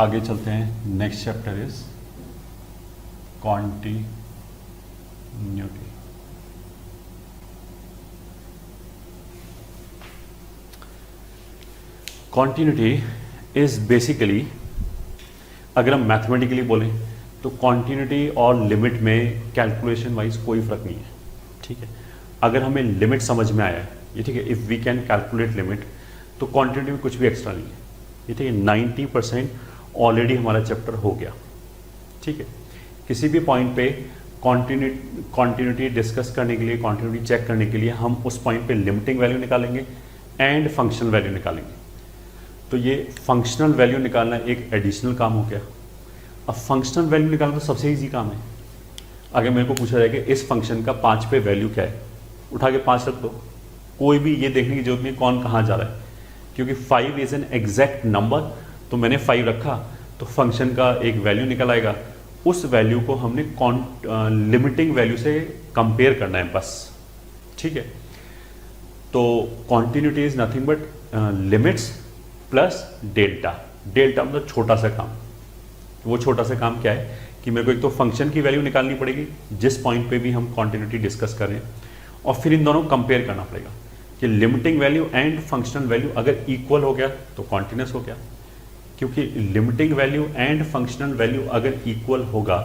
आगे चलते हैं। Next chapter is continuity. Continuity is basically, अगर हम मैथमेटिकली बोलें तो कॉन्टिन्यूटी और लिमिट में कैलकुलेशन वाइज कोई फर्क नहीं है, ठीक है। अगर हमें लिमिट समझ में आया है, ये ठीक है, if we can calculate limit, तो क्वांटिटी में कुछ भी एक्स्ट्रा नहीं है, ये ठीक है। 90% ऑलरेडी हमारा चैप्टर हो गया, ठीक है। किसी भी पॉइंट पे कॉन्टिन्यूटी डिस्कस करने के लिए, कॉन्टिन्यूटी चेक करने के लिए हम उस पॉइंट पे लिमिटिंग वैल्यू निकालेंगे एंड फंक्शनल वैल्यू निकालेंगे। तो ये फंक्शनल वैल्यू निकालना एक एडिशनल काम हो गया। अब फंक्शनल वैल्यू निकालना तो सबसे ईजी काम है। अगर मेरे को पूछा जाए कि इस फंक्शन का 5 पे वैल्यू क्या है, उठा के 5 रख दो, कोई भी ये देखने की जरूरत नहीं कौन कहाँ जा रहा है, क्योंकि 5 इज एन एग्जैक्ट नंबर। तो मैंने 5 रखा तो फंक्शन का एक वैल्यू निकल आएगा, उस वैल्यू को हमने लिमिटिंग वैल्यू से कंपेयर करना है बस, ठीक है। तो continuity is nothing but limits plus delta. Delta मतलब छोटा सा काम। वो छोटा सा काम क्या है कि मेरे को एक तो फंक्शन की वैल्यू निकालनी पड़ेगी जिस पॉइंट पे भी हम कॉन्टिन्यूटी डिस्कस कर रहे हैं, और फिर इन दोनों कंपेयर करना पड़ेगा कि limiting value and functional value अगर इक्वल हो गया तो कॉन्टिन्यूस हो गया, क्योंकि limiting value and functional value अगर इक्वल होगा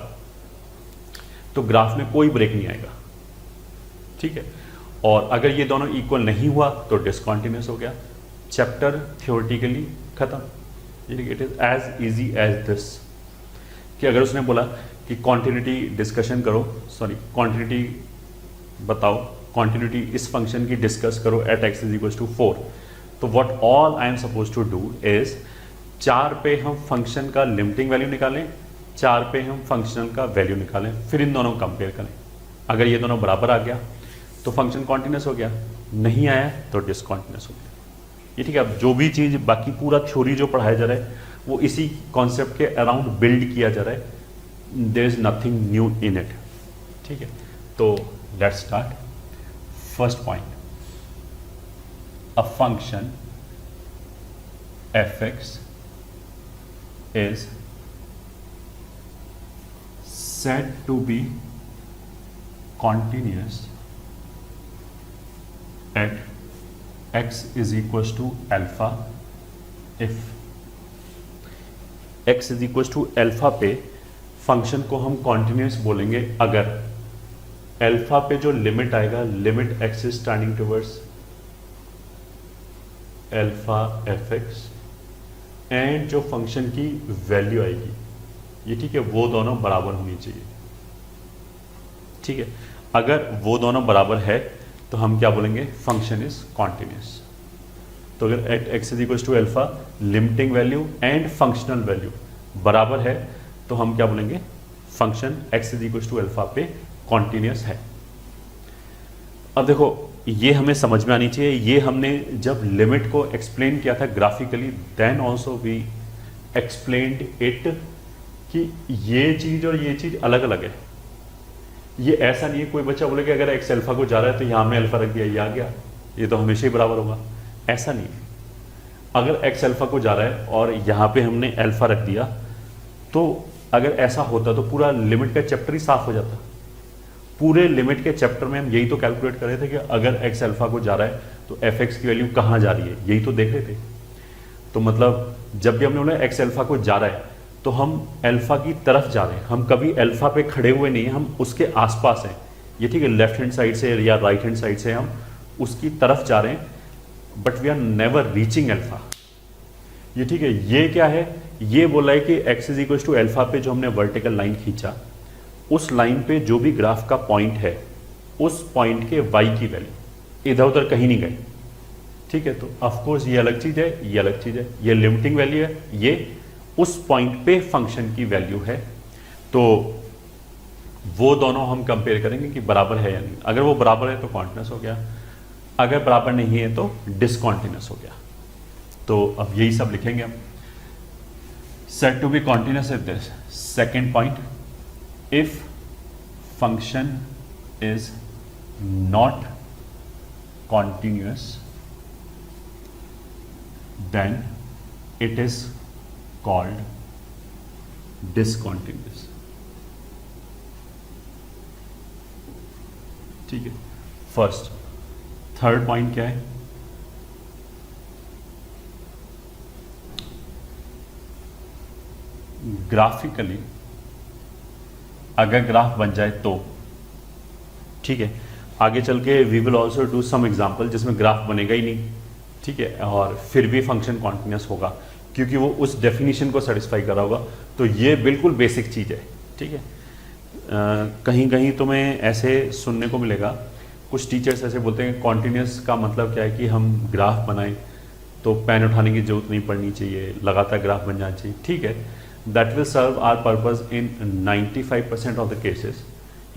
तो ग्राफ में कोई ब्रेक नहीं आएगा, ठीक है। और अगर ये दोनों इक्वल नहीं हुआ तो डिसकॉन्टिन्यूस हो गया, चैप्टर थ्योरेटिकली खत्म। It is as easy as this कि अगर उसने बोला कि कॉन्टिन्यूटी डिस्कशन करो, सॉरी कॉन्टिन्यूटी बताओ, कॉन्टिन्यूटी इस फंक्शन की डिस्कस करो at x is equal to 4, तो what all I am suppose to do is 4 पे हम फंक्शन का लिमिटिंग वैल्यू निकालें, 4 पे हम फंक्शनल का वैल्यू निकालें, फिर इन दोनों कंपेयर करें। अगर ये दोनों बराबर आ गया तो फंक्शन कॉन्टिन्यूस हो गया, नहीं आया तो डिसकॉन्टिन्यूस हो गया, ये ठीक है। अब जो भी चीज़ बाकी पूरा थ्योरी जो पढ़ाया जा रहा है वो इसी कॉन्सेप्ट के अराउंड बिल्ड किया जा रहा है, there is nothing new in it, ठीक है। तो let's start. First point, a function f(x) is said to be continuous at x is equals to alpha if x is equals to alpha पे function को हम continuous बोलेंगे अगर alpha पे जो लिमिट आएगा, limit x is turning towards alpha f(x) and जो function की वैल्यू आएगी, ये ठीक है, वो दोनों बराबर होनी चाहिए, ठीक है। अगर वो दोनों बराबर है तो हम क्या बोलेंगे, फंक्शन इज कॉन्टिन्यूस। तो अगर at x is equal to alpha limiting value and functional value बराबर है तो हम क्या बोलेंगे, function x is equal to alpha पे कॉन्टिन्यूस है। अब देखो ये हमें समझ में आनी चाहिए, ये हमने जब लिमिट को एक्सप्लेन किया था graphically, then also we explained it कि ये चीज़ और ये चीज़ अलग अलग है। ये ऐसा नहीं है कोई बच्चा बोले कि अगर एक्स अल्फा को जा रहा है तो यहाँ में अल्फा रख दिया, ये आ गया, ये तो हमेशा ही बराबर होगा, ऐसा नहीं है। अगर एक्स अल्फा को जा रहा है और यहाँ पे हमने अल्फा रख दिया, तो अगर ऐसा होता तो पूरा लिमिट का चैप्टर ही साफ हो जाता। पूरे लिमिट के चैप्टर में हम यही तो कैलकुलेट कर रहे थे कि अगर एक्स अल्फा को जा रहा है तो एफ एक्स की वैल्यू कहाँ जा रही है, यही तो देख रहे थे। तो मतलब जब भी हमने बोला एक्स अल्फा को जा रहा है तो हम अल्फा की तरफ जा रहे हैं, हम कभी अल्फा पे खड़े हुए नहीं हैं, हम उसके आसपास हैं, ये ठीक है। लेफ्ट हैंड साइड से या राइट हैंड साइड से हम उसकी तरफ जा रहे हैं, but we are never reaching alpha, ये ठीक है। ये क्या है, ये बोला है कि x is equal to alpha पे जो हमने वर्टिकल लाइन खींचा, उस लाइन पे जो भी ग्राफ का पॉइंट है उस पॉइंट के y की वैल्यू इधर उधर कहीं नहीं गई, ठीक है। तो ऑफकोर्स ये अलग चीज है, ये अलग चीज है, ये लिमिटिंग वैल्यू है, ये उस पॉइंट पे फंक्शन की वैल्यू है। तो वो दोनों हम कंपेयर करेंगे कि बराबर है या नहीं। अगर वो बराबर है तो कॉन्टिन्यूस हो गया, अगर बराबर नहीं है तो डिसकॉन्टिन्यूस हो गया। तो अब यही सब लिखेंगे हम। Said to be continuous is this. Second point, if function is not continuous then it is called discontinuous. ठीक है, फर्स्ट। थर्ड पॉइंट क्या है? ग्राफिकली अगर ग्राफ बन जाए तो ठीक है, आगे चल के we will also do some example जिसमें ग्राफ बनेगा ही नहीं, ठीक है, और फिर भी फंक्शन कॉन्टिन्यूस होगा क्योंकि वो उस डेफिनेशन को सेटिस्फाई कर रहा होगा। तो ये बिल्कुल बेसिक चीज़ है, ठीक है। कहीं कहीं तुम्हें ऐसे सुनने को मिलेगा, कुछ टीचर्स ऐसे बोलते हैं कॉन्टिन्यूस का मतलब क्या है कि हम ग्राफ बनाएं तो पेन उठाने की जरूरत नहीं पड़नी चाहिए, लगातार ग्राफ बन जाना चाहिए। ठीक है, that will serve our purpose in 95% of the cases,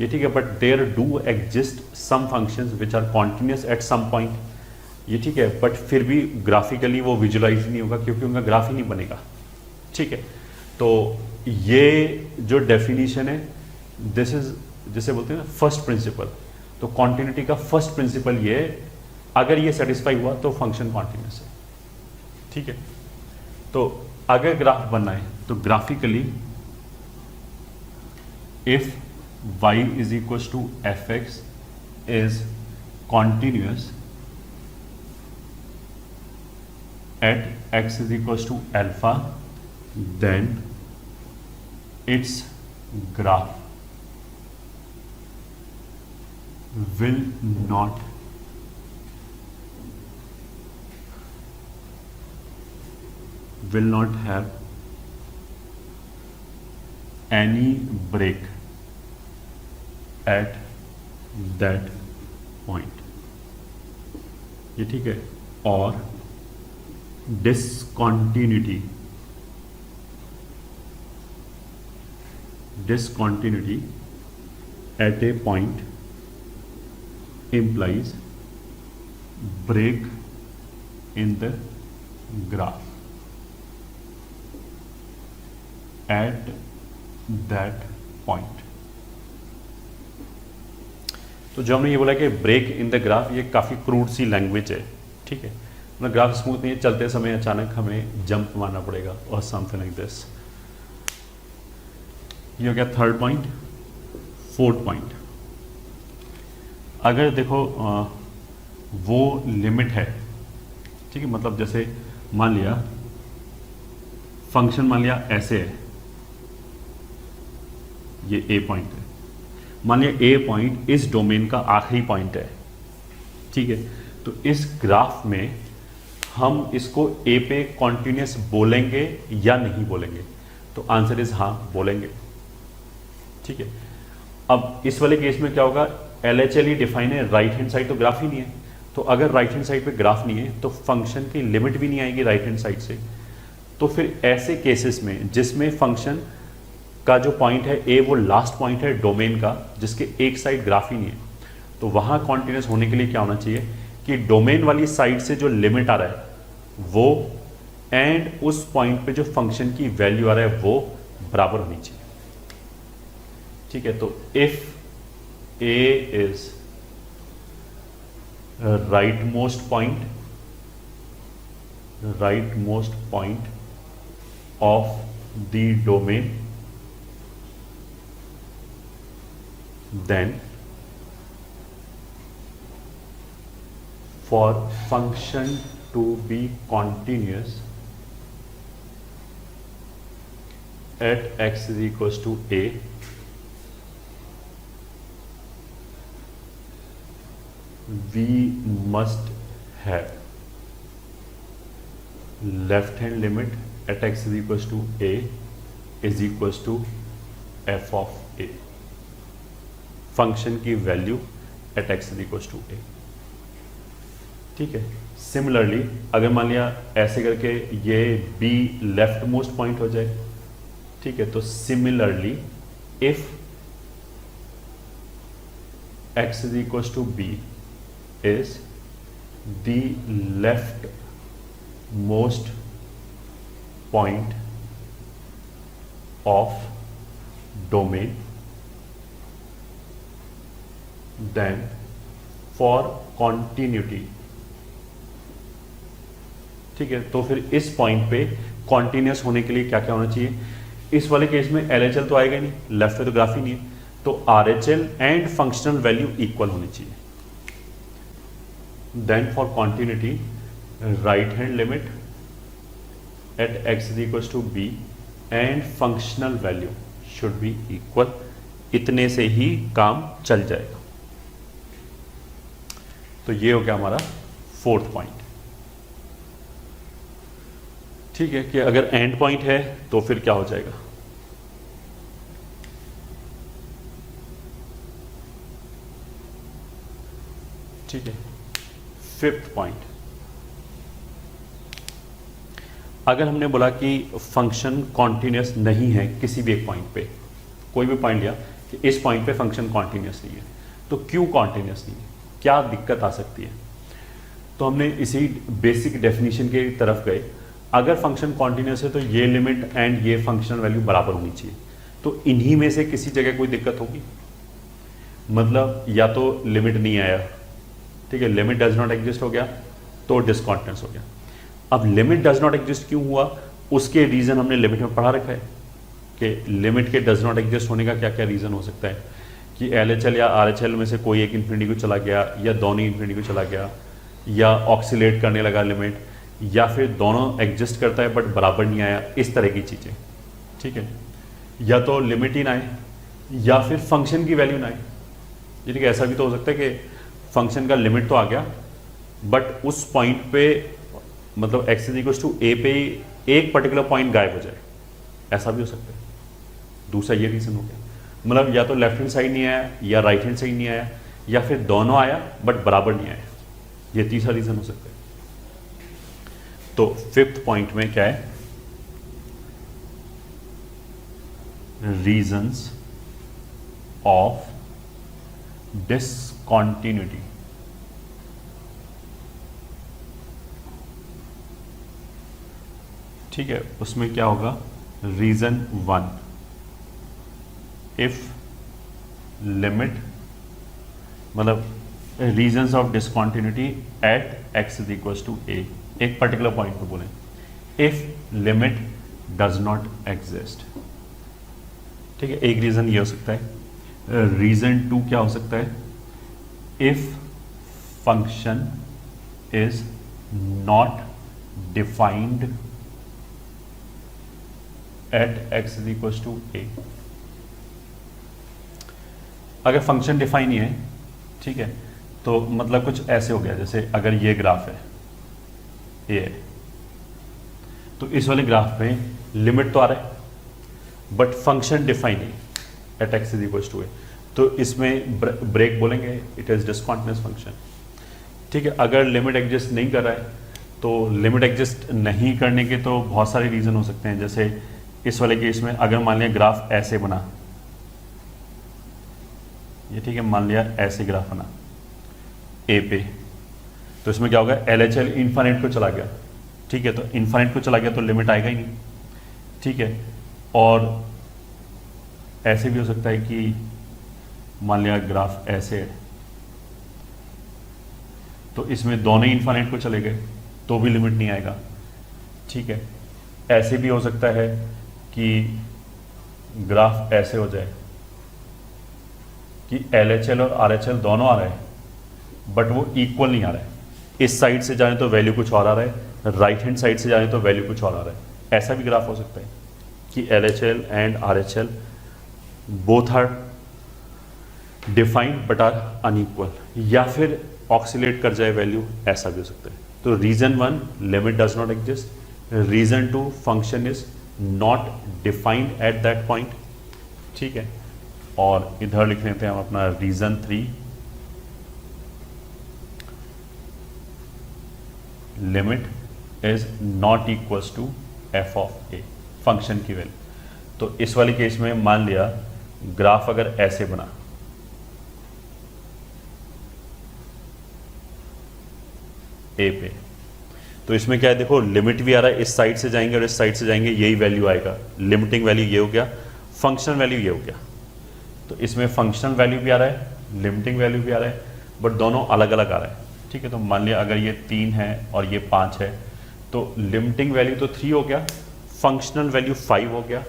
ये ठीक है, but there do exist some functions which are continuous at some point, ये ठीक है, बट फिर भी ग्राफिकली वो विजुलाइज नहीं होगा क्योंकि उनका ग्राफ ही नहीं बनेगा। ठीक है, तो ये जो डेफिनेशन है दिस इज जिसे बोलते हैं ना फर्स्ट प्रिंसिपल। तो कॉन्टिन्यूटी का फर्स्ट प्रिंसिपल ये है, अगर ये सेटिस्फाई हुआ तो फंक्शन कॉन्टिन्यूस है। ठीक है, तो अगर ग्राफ बनना है तो graphically if y is equals to fx is continuous at x is equals to alpha, then its graph will not have any break at that point, ये ठीक है, और discontinuity at a point implies break in the graph at that point। तो जो हमने ये बोला कि ब्रेक इन द ग्राफ, ये काफ़ी क्रूड सी लैंग्वेज है। ठीक है, मतलब ग्राफ स्मूथ नहीं है, चलते समय अचानक हमें जंप मारना पड़ेगा और समथिंग लाइक दिस। ये हो गया थर्ड पॉइंट। फोर्थ पॉइंट, अगर देखो वो लिमिट है, ठीक है, मतलब जैसे मान लिया फंक्शन मान लिया ऐसे है, ये ए पॉइंट है, मान लिया ए पॉइंट इस डोमेन का आखिरी पॉइंट है। ठीक है, तो इस ग्राफ में हम इसको ए पे कॉन्टिन्यूस बोलेंगे या नहीं बोलेंगे? तो आंसर इज हाँ, बोलेंगे। ठीक है, अब इस वाले केस में क्या होगा, LHL डिफाइन है, राइट हैंड साइड तो ग्राफ ही नहीं है, तो अगर राइट हैंड साइड पे ग्राफ नहीं है तो फंक्शन की लिमिट भी नहीं आएगी राइट हैंड साइड से। तो फिर ऐसे केसेस में जिसमें फंक्शन का जो पॉइंट है ए वो लास्ट पॉइंट है डोमेन का, जिसके एक साइड ग्राफ ही नहीं है, तो वहां कॉन्टिन्यूस होने के लिए क्या होना चाहिए कि डोमेन वाली साइड से जो लिमिट आ रहा है वो एंड उस पॉइंट पे जो फंक्शन की वैल्यू आ रहा है वो बराबर होनी चाहिए। ठीक है, तो if A is right most point of the domain, then for function to be continuous at x is equals to a, we must have left hand limit at x is equals to a is equals to f of a, function की value at x is equal to a. ठीक है, similarly अगर मान लिया ऐसे करके ये be left most point हो जाए, ठीक है, तो similarly if x is equal to b is the left most point of domain, then for continuity, ठीक है, तो फिर इस पॉइंट पे कॉन्टिन्यूस होने के लिए क्या क्या होना चाहिए इस वाले केस में LHL तो आएगा ही नहीं, लेफ्ट में तो ग्राफ ही नहीं है, तो RHL and functional value equal होनी चाहिए। Then for continuity right hand limit at x is equal to b and functional value should be equal. इतने से ही काम चल जाएगा। तो ये हो गया हमारा फोर्थ पॉइंट। ठीक है कि अगर एंड पॉइंट है तो फिर क्या हो जाएगा, ठीक है। फिफ्थ पॉइंट, अगर हमने बोला कि फंक्शन कॉन्टिन्यूस नहीं है किसी भी एक पॉइंट पे, कोई भी पॉइंट लिया कि इस पॉइंट पे फंक्शन कॉन्टिन्यूस नहीं है, तो क्यों कॉन्टिन्यूस नहीं है, क्या दिक्कत आ सकती है। तो हमने इसी बेसिक डेफिनेशन के तरफ गए। अगर फंक्शन कॉन्टिन्यूस है तो ये लिमिट एंड ये फंक्शनल वैल्यू बराबर होनी चाहिए। तो इन्हीं में से किसी जगह कोई दिक्कत होगी, मतलब या तो लिमिट नहीं आया, ठीक है, लिमिट डज नॉट एग्जिस्ट हो गया तो डिसकॉन्टिन्यूस हो गया। अब लिमिट डज नॉट एग्जिस्ट क्यों हुआ, उसके रीजन हमने लिमिट में पढ़ा रखा है कि लिमिट के डज नॉट एग्जिस्ट होने का क्या क्या रीजन हो सकता है, कि LHL या RHL में से कोई एक इन्फिनिटी को चला गया, या दोनों इन्फिनिटी को चला गया, या ऑक्सीलेट करने लगा लिमिट, या फिर दोनों एग्जिस्ट करता है बट बराबर नहीं आया, इस तरह की चीज़ें, ठीक है। या तो लिमिट ही ना आए या फिर फंक्शन की वैल्यू ना आए, ठीक है। ऐसा भी तो हो सकता है कि फंक्शन का लिमिट तो आ गया बट उस पॉइंट पे मतलब x इक्वल टू a पे एक पर्टिकुलर पॉइंट गायब हो जाए, ऐसा भी हो सकता है। दूसरा ये रीज़न हो गया, मतलब या तो लेफ्ट हैंड साइड नहीं आया या राइट हैंड साइड नहीं आया, या फिर दोनों आया बट बराबर नहीं आया, ये तीसरा रीज़न हो सकता है। तो फिफ्थ पॉइंट में क्या है, रीजंस ऑफ डिसकॉन्टिन्यूटी। ठीक है, उसमें क्या होगा, रीजन 1, इफ लिमिट मतलब reasons of discontinuity at x is equal to a, एक पर्टिकुलर पॉइंट पे बोलें, if limit does not exist, ठीक है। एक रीजन ये हो सकता है। रीजन 2 क्या हो सकता है, if function is not defined at x is equal to a। अगर फंक्शन डिफाइन ही है, ठीक है, तो मतलब कुछ ऐसे हो गया, जैसे अगर ये ग्राफ है ये, तो इस वाले ग्राफ में लिमिट तो आ रहा है बट फंक्शन डिफाइन है at x is equal to a, तो इसमें ब्रेक बोलेंगे, इट इज डिसकॉन्टिन्यूस फंक्शन, ठीक है। अगर लिमिट एग्जिस्ट नहीं कर रहा है तो लिमिट एग्जिस्ट नहीं करने के तो बहुत सारे रीजन हो सकते हैं। जैसे इस वाले केस में अगर मान लिया ग्राफ ऐसे बना, ये ठीक है, मान लिया ऐसे ग्राफ बना ए पे, तो इसमें क्या होगा, LHL इन्फाइनाइट को चला गया, ठीक है, तो इन्फाइनाइट को चला गया तो लिमिट आएगा ही नहीं, ठीक है। और ऐसे भी हो सकता है कि मान लिया ग्राफ ऐसे है, तो इसमें दोनों ही इन्फाइनाइट को चले गए तो भी लिमिट नहीं आएगा, ठीक है। ऐसे भी हो सकता है कि ग्राफ ऐसे हो जाए कि LHL और RHL दोनों आ रहे हैं बट वो इक्वल नहीं आ रहा है, इस साइड से जाने तो वैल्यू कुछ और आ रहा है, राइट हैंड साइड से जाने तो वैल्यू कुछ और आ रहा है। ऐसा भी ग्राफ हो सकता है कि LHL and RHL both are defined but are unequal, या फिर ऑक्सीलेट कर जाए वैल्यू, ऐसा भी हो सकता है। तो reason 1, limit does not exist, reason 2, function is not defined at that point, ठीक है। और इधर लिख लेते हैं हम अपना reason 3, limit is not equals to f of a, function की वैल्यू। तो इस वाले केस में मान लिया ग्राफ अगर ऐसे बना, a पे, तो इसमें क्या है, देखो लिमिट भी आ रहा है, इस साइड से जाएंगे और इस साइड से जाएंगे, यही वैल्यू आएगा, लिमिटिंग वैल्यू ये हो गया, फंक्शनल वैल्यू ये हो गया। तो इसमें फंक्शनल वैल्यू भी आ रहा है, लिमिटिंग वैल्यू भी आ रहा है, बट दोनों अलग अलग आ रहा है, ठीक है। तो मान लिया अगर ये 3 है और ये 5 है, तो लिमिटिंग वैल्यू तो 3 हो गया, फंक्शनल वैल्यू 5 हो गया,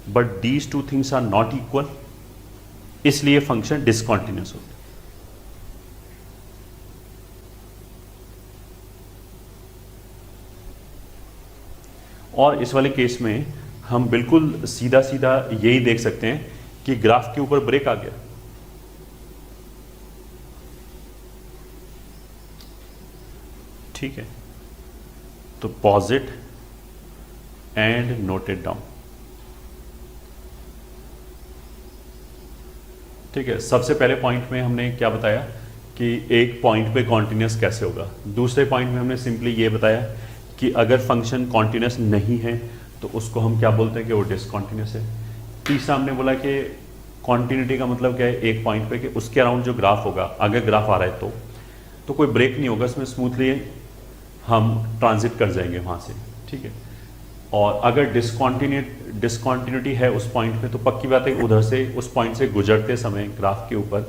but these two things are not equal, इसलिए फंक्शन डिसकॉन्टिन्यूस होता है। और इस वाले केस में हम बिल्कुल सीधा सीधा यही देख सकते हैं कि ग्राफ के ऊपर ब्रेक आ गया, ठीक है। तो pause it and note it down, ठीक है। सबसे पहले पॉइंट में हमने क्या बताया कि एक पॉइंट पे कॉन्टिन्यूस कैसे होगा। दूसरे पॉइंट में हमने सिंपली ये बताया कि अगर फंक्शन कॉन्टिन्यूस नहीं है तो उसको हम क्या बोलते हैं कि वो डिसकॉन्टिन्यूस है। तीसरा हमने बोला कि कॉन्टिन्यूटी का मतलब क्या है, एक पॉइंट पे कि उसके अराउंड जो ग्राफ होगा, अगर ग्राफ आ रहा है तो कोई ब्रेक नहीं होगा, इसमें स्मूथली हम ट्रांजिट कर जाएंगे वहाँ से, ठीक है। और अगर डिसकॉन्टिन्यूटी है उस पॉइंट पे तो पक्की बात है उधर से उस पॉइंट से गुजरते समय ग्राफ के ऊपर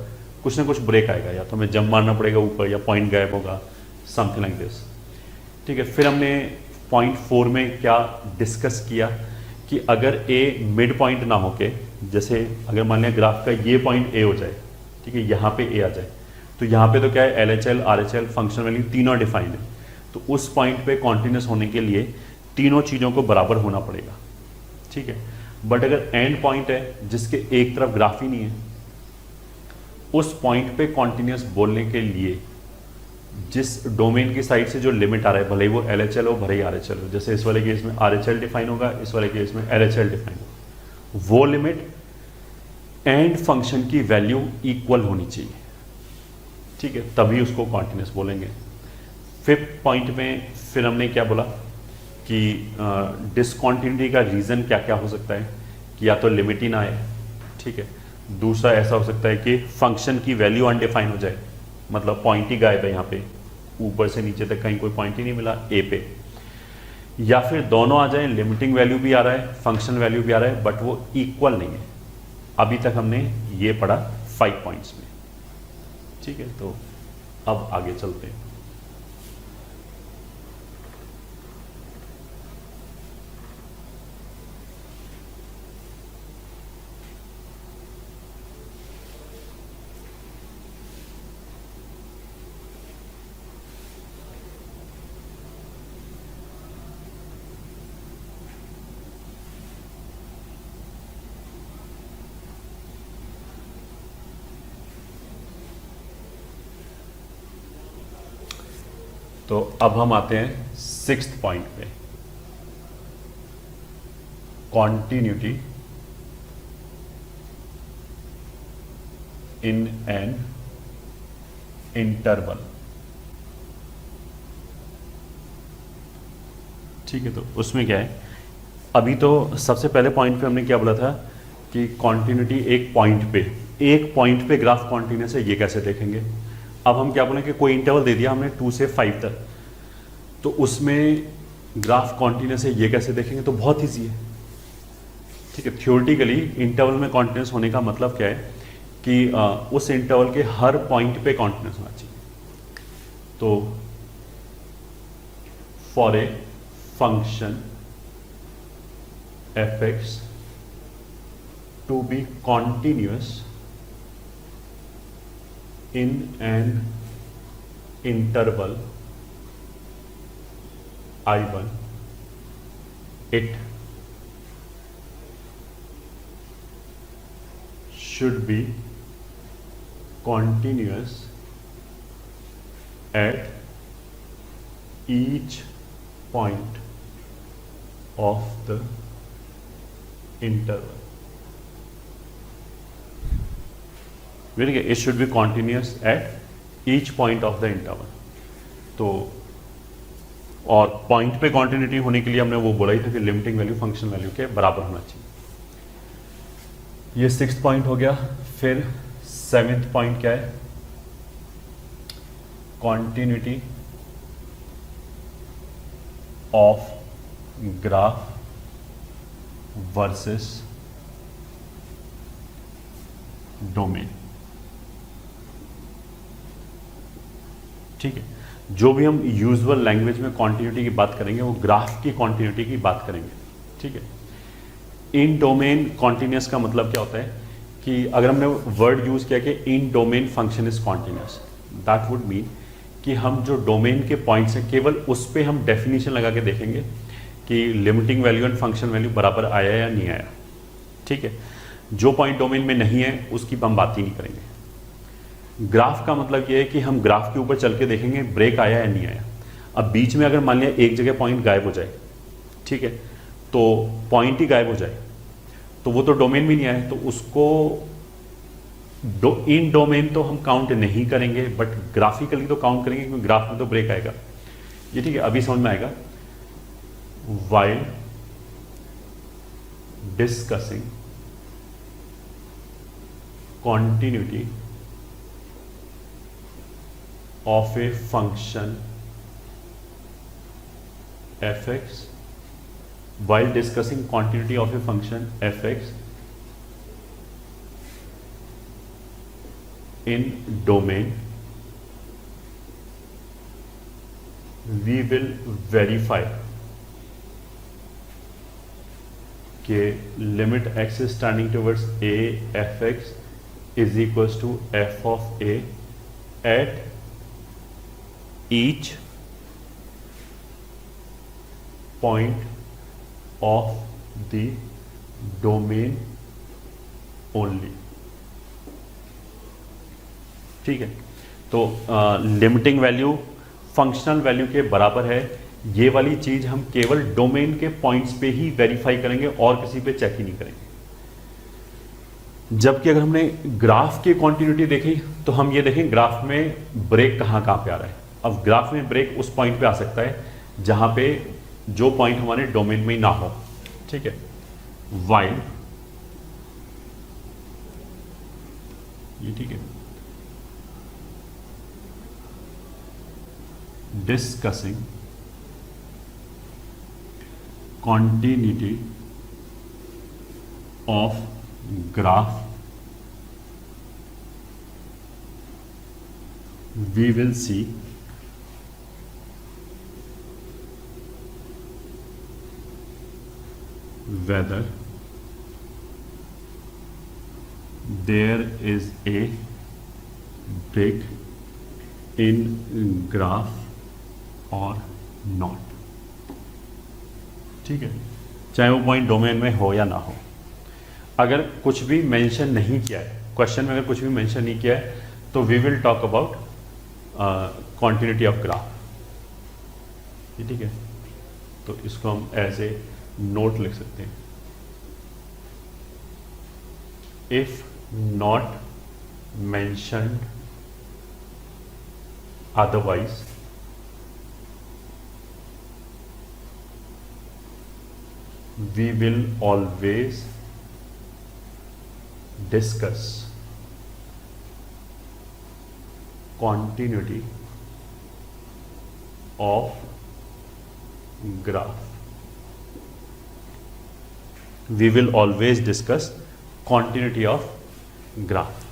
कुछ ना कुछ ब्रेक आएगा, या तो हमें जंप मारना पड़ेगा ऊपर या पॉइंट गायब होगा, समथिंग लाइक दिस, ठीक है। फिर हमने पॉइंट 4 में क्या डिस्कस किया कि अगर ए मिड पॉइंट ना होके, जैसे अगर मान लिया ग्राफ का ये पॉइंट ए हो जाए, ठीक है, यहाँ पे ए आ जाए, तो यहाँ पे तो क्या है LHL RHL फंक्शन वैल्यू तीनों डिफाइंड है, तो उस पॉइंट पे कॉन्टिन्यूस होने के लिए तीनों चीज़ों को बराबर होना पड़ेगा, ठीक है। बट अगर एंड पॉइंट है जिसके एक तरफ ग्राफ ही नहीं है, उस पॉइंट पे कॉन्टिन्यूस बोलने के लिए जिस डोमेन की साइड से जो लिमिट आ रहा है, भले ही वो LHL हो भले ही RHL हो, जैसे इस वाले केस में RHL डिफाइन होगा, इस वाले केस में LHL डिफाइन होगा, वो लिमिट एंड फंक्शन की वैल्यू इक्वल होनी चाहिए, ठीक है, तभी उसको कॉन्टिन्यूस बोलेंगे। फिफ्थ पॉइंट में फिर हमने क्या बोला कि डिसकॉन्टिन्यूटी का रीज़न क्या क्या हो सकता है कि या तो लिमिट ही ना आए, ठीक है। दूसरा ऐसा हो सकता है कि फंक्शन की वैल्यू अनडिफाइन हो जाए, मतलब पॉइंट ही गायब है, यहाँ पे ऊपर से नीचे तक कहीं कोई पॉइंट ही नहीं मिला ए पे, या फिर दोनों आ जाए, लिमिटिंग वैल्यू भी आ रहा है फंक्शन वैल्यू भी आ रहा है बट वो इक्वल नहीं है। अभी तक हमने ये पढ़ा 5 पॉइंट्स में, ठीक है। तो अब आगे चलते हैं। तो अब हम आते हैं 6th पॉइंट पे, कॉन्टिन्यूटी इन एन इंटरवल, ठीक है। तो उसमें क्या है, अभी तो सबसे पहले पॉइंट पे हमने क्या बोला था कि कॉन्टिन्यूटी एक पॉइंट पे ग्राफ कॉन्टिन्यूस है, ये कैसे देखेंगे। अब हम क्या बोलें कि कोई इंटरवल दे दिया हमने 2 से 5 तक, तो उसमें ग्राफ कॉन्टिन्यूस है, ये कैसे देखेंगे। तो बहुत ईजी है, ठीक है। थ्योरेटिकली इंटरवल में कॉन्टिन्यूस होने का मतलब क्या है कि उस इंटरवल के हर पॉइंट पे कॉन्टिन्यूस होना चाहिए। तो for a function fx to be continuous in an interval I1, it should be continuous at each point of the interval. Very good. It should be continuous at each point of the interval. तो और point पे continuity होने के लिए हमने वो बोला ही था कि लिमिटिंग वैल्यू फंक्शन वैल्यू के बराबर होना चाहिए। ये 6th पॉइंट हो गया। फिर 7th पॉइंट क्या है, continuity of graph versus domain, ठीक है। जो भी हम यूजुअल लैंग्वेज में कॉन्टिन्यूटी की बात करेंगे वो ग्राफ की कॉन्टिन्यूटी की बात करेंगे, ठीक है। इन डोमेन कॉन्टिन्यूस का मतलब क्या होता है कि अगर हमने वर्ड यूज किया कि in domain function is continuous, that would mean कि हम जो डोमेन के पॉइंट्स हैं केवल उस पर हम डेफिनेशन लगा के देखेंगे कि limiting value and function value बराबर आया या नहीं आया। ठीक है, जो पॉइंट डोमेन में नहीं है उसकी हम बात ही नहीं करेंगे। ग्राफ का मतलब ये है कि हम ग्राफ के ऊपर चल के देखेंगे ब्रेक आया या नहीं आया। अब बीच में अगर मान लिया एक जगह पॉइंट गायब हो जाए, ठीक है, तो पॉइंट ही गायब हो जाए तो वो तो डोमेन में नहीं आया, तो उसको इन डोमेन तो हम काउंट नहीं करेंगे, बट ग्राफिकली तो काउंट करेंगे क्योंकि ग्राफ में तो ब्रेक आएगा। ये ठीक है, अभी समझ में आएगा। while discussing continuity of a function fx, while discussing continuity of a function fx in domain, we will verify कि limit x is tending towards a fx is equals to f of a at each point of the domain only। ठीक है, तो limiting value functional value के बराबर है, ये वाली चीज हम केवल डोमेन के पॉइंट्स पे ही वेरीफाई करेंगे और किसी पे चेक ही नहीं करेंगे। जबकि अगर हमने ग्राफ की कॉन्टिन्यूटी देखी तो हम ये देखें ग्राफ में ब्रेक कहां पे आ रहा है। अब ग्राफ में ब्रेक उस पॉइंट पे आ सकता है जहां पे जो पॉइंट हमारे डोमेन में ना हो। ठीक है, वाइल ये ठीक है, discussing continuity of graph, we will see whether there is a break in graph or not। ठीक है, चाहे वो पॉइंट डोमेन में हो या ना हो। अगर कुछ भी मेंशन नहीं किया है क्वेश्चन में, अगर कुछ भी मेंशन नहीं किया है तो we will talk about continuity of graph. ठीक है, तो इसको हम एज ए नोट लिख सकते हैं। If not mentioned otherwise we will always discuss continuity of graph। We will always discuss continuity of graph।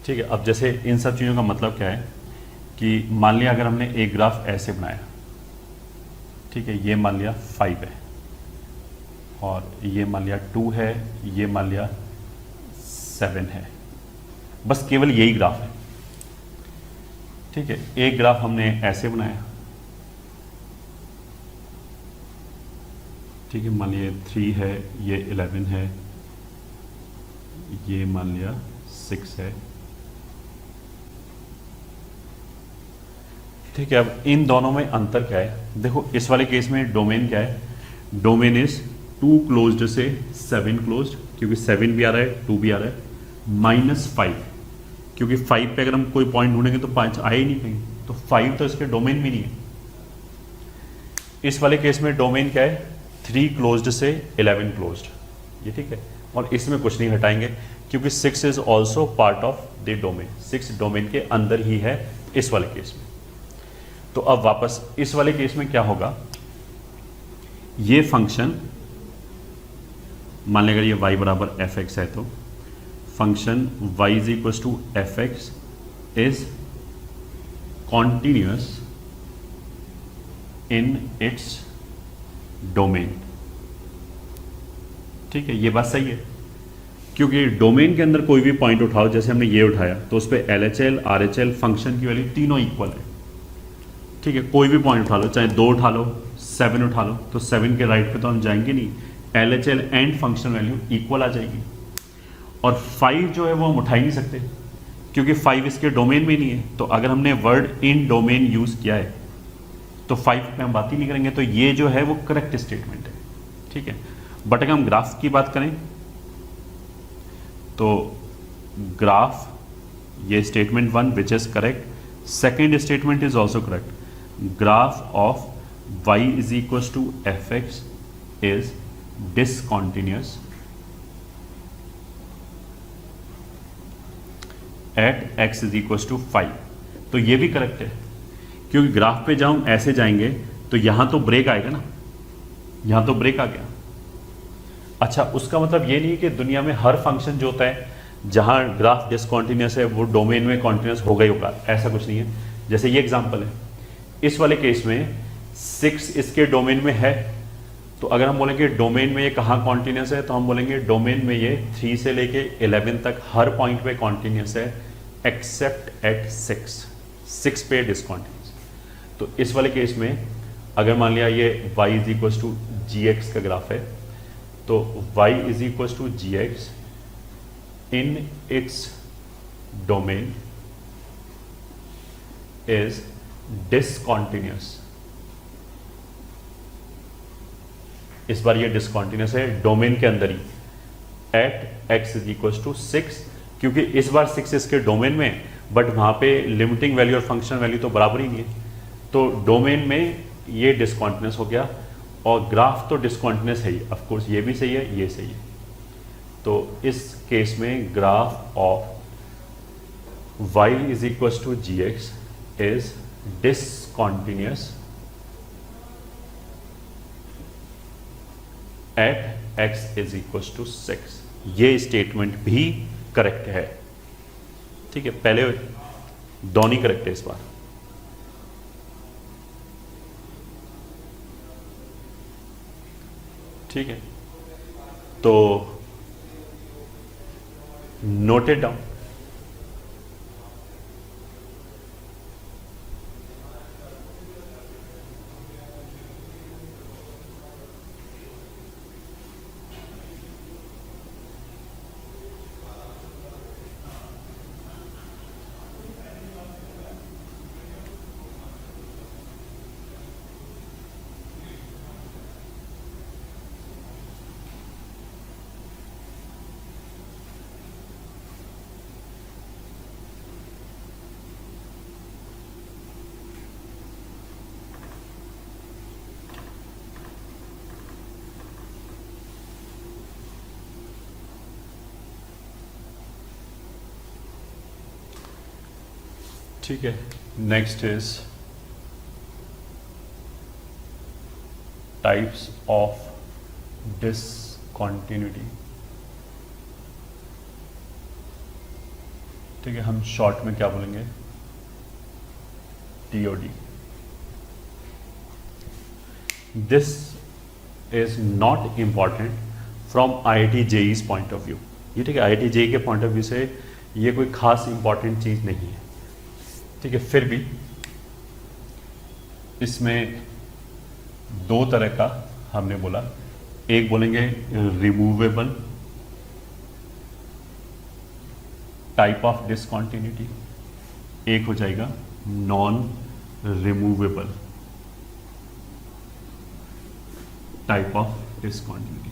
ठीक है, अब जैसे इन सब चीज़ों का मतलब क्या है कि मान लिया अगर हमने एक ग्राफ ऐसे बनाया, ठीक है, ये मान लिया 5 है और ये मान लिया 2 है, ये मान लिया 7 है, बस केवल यही ग्राफ है। ठीक है, एक ग्राफ हमने ऐसे बनाया, ठीक है, मान लिया 3 है, ये 11 है, ये मान लिया 6 है। ठीक है, अब इन दोनों में अंतर क्या है? देखो इस वाले केस में डोमेन क्या है? डोमेन इज 2 क्लोज्ड से 7 क्लोज्ड, क्योंकि 7 भी आ रहा है 2 भी आ रहा है, -5 क्योंकि 5 पे अगर हम कोई पॉइंट ढूंढेंगे तो 5 आए ही नहीं कहीं, तो 5 तो इसके डोमेन में नहीं है। इस वाले केस में डोमेन क्या है? 3 क्लोज्ड से 11 क्लोज्ड, ये ठीक है, और इसमें कुछ नहीं हटाएंगे क्योंकि 6 is also part of the domain, 6 domain के अंदर ही है इस वाले केस में। तो अब वापस इस वाले केस में क्या होगा? ये फंक्शन मान लेगा ये y बराबर fx है, तो function y is equal to fx is continuous in its domain. ठीक है, ये बात सही है, क्योंकि डोमेन के अंदर कोई भी पॉइंट उठाओ, जैसे हमने ये उठाया तो उस पर LHL RHL फंक्शन की वैल्यू तीनों इक्वल है। ठीक है, कोई भी पॉइंट उठा लो, चाहे 2 उठा लो, 7 उठा लो, तो 7 के राइट पे तो हम जाएंगे नहीं, LHL and function value equal आ जाएगी। और 5 जो है वो हम उठा ही नहीं सकते, क्योंकि 5 इसके डोमेन में नहीं है। तो अगर हमने वर्ड इन डोमेन यूज किया है तो 5 पे हम बात ही नहीं करेंगे। तो ये जो है वो करेक्ट स्टेटमेंट है। ठीक है, बट अगर हम ग्राफ की बात करें तो ग्राफ, ये statement 1 which is correct, second statement is also correct. Graph of y is equal to fx is discontinuous at x is equal to 5। तो ये भी करेक्ट है, क्योंकि ग्राफ पे जाऊं ऐसे जाएंगे तो यहां तो ब्रेक आएगा ना, यहां तो ब्रेक आ गया। अच्छा, उसका मतलब ये नहीं कि दुनिया में हर फंक्शन जो होता है जहां ग्राफ डिसकॉन्टिन्यूअस है वो डोमेन में कॉन्टिन्यूअस होगा ही होगा, ऐसा कुछ नहीं है। जैसे ये एग्जांपल है, इस वाले केस में 6 इसके डोमेन में है, तो अगर हम बोलेंगे डोमेन में ये कहाँ कॉन्टिन्यूअस है, तो हम बोलेंगे डोमेन में ये 3 से लेके 11 तक हर पॉइंट पे कॉन्टिन्यूअस है एक्सेप्ट एट 6 पे डिसकॉन्टिन्यूअस। तो इस वाले केस में अगर मान लिया ये y is equal to g x का ग्राफ है, तो y is equal to g x in its domain is discontinuous. इस बार ये डिसकॉन्टिन्यूअस है डोमेन के अंदर ही at x is equal to 6, क्योंकि इस बार 6 इसके डोमेन में, बट वहां पे लिमिटिंग वैल्यू और फंक्शन वैल्यू तो बराबर ही नहीं है, तो डोमेन में ये डिसकॉन्टिन्यूअस हो गया। और ग्राफ तो डिसकॉन्टिन्यूअस है ही, ऑफ कोर्स ये भी सही है, ये सही है। तो इस केस में graph of y is equal to g x is discontinuous at x is equal to 6। ये स्टेटमेंट भी करेक्ट है। ठीक है, पहले दोनों ही करेक्ट है इस बार। ठीक है, तो नोट इट डाउन। ठीक है, next is types of discontinuity. ठीक है, हम शॉर्ट में क्या बोलेंगे, TOD। This is not important from IIT JEE's point of view. ये ठीक है, IIT JEE के पॉइंट ऑफ व्यू से ये कोई खास इंपॉर्टेंट चीज नहीं है। ठीक है, फिर भी इसमें 2 तरह का हमने बोला, एक बोलेंगे रिमूवेबल टाइप ऑफ डिसकॉन्टिन्यूटी, एक हो जाएगा non removable type of discontinuity.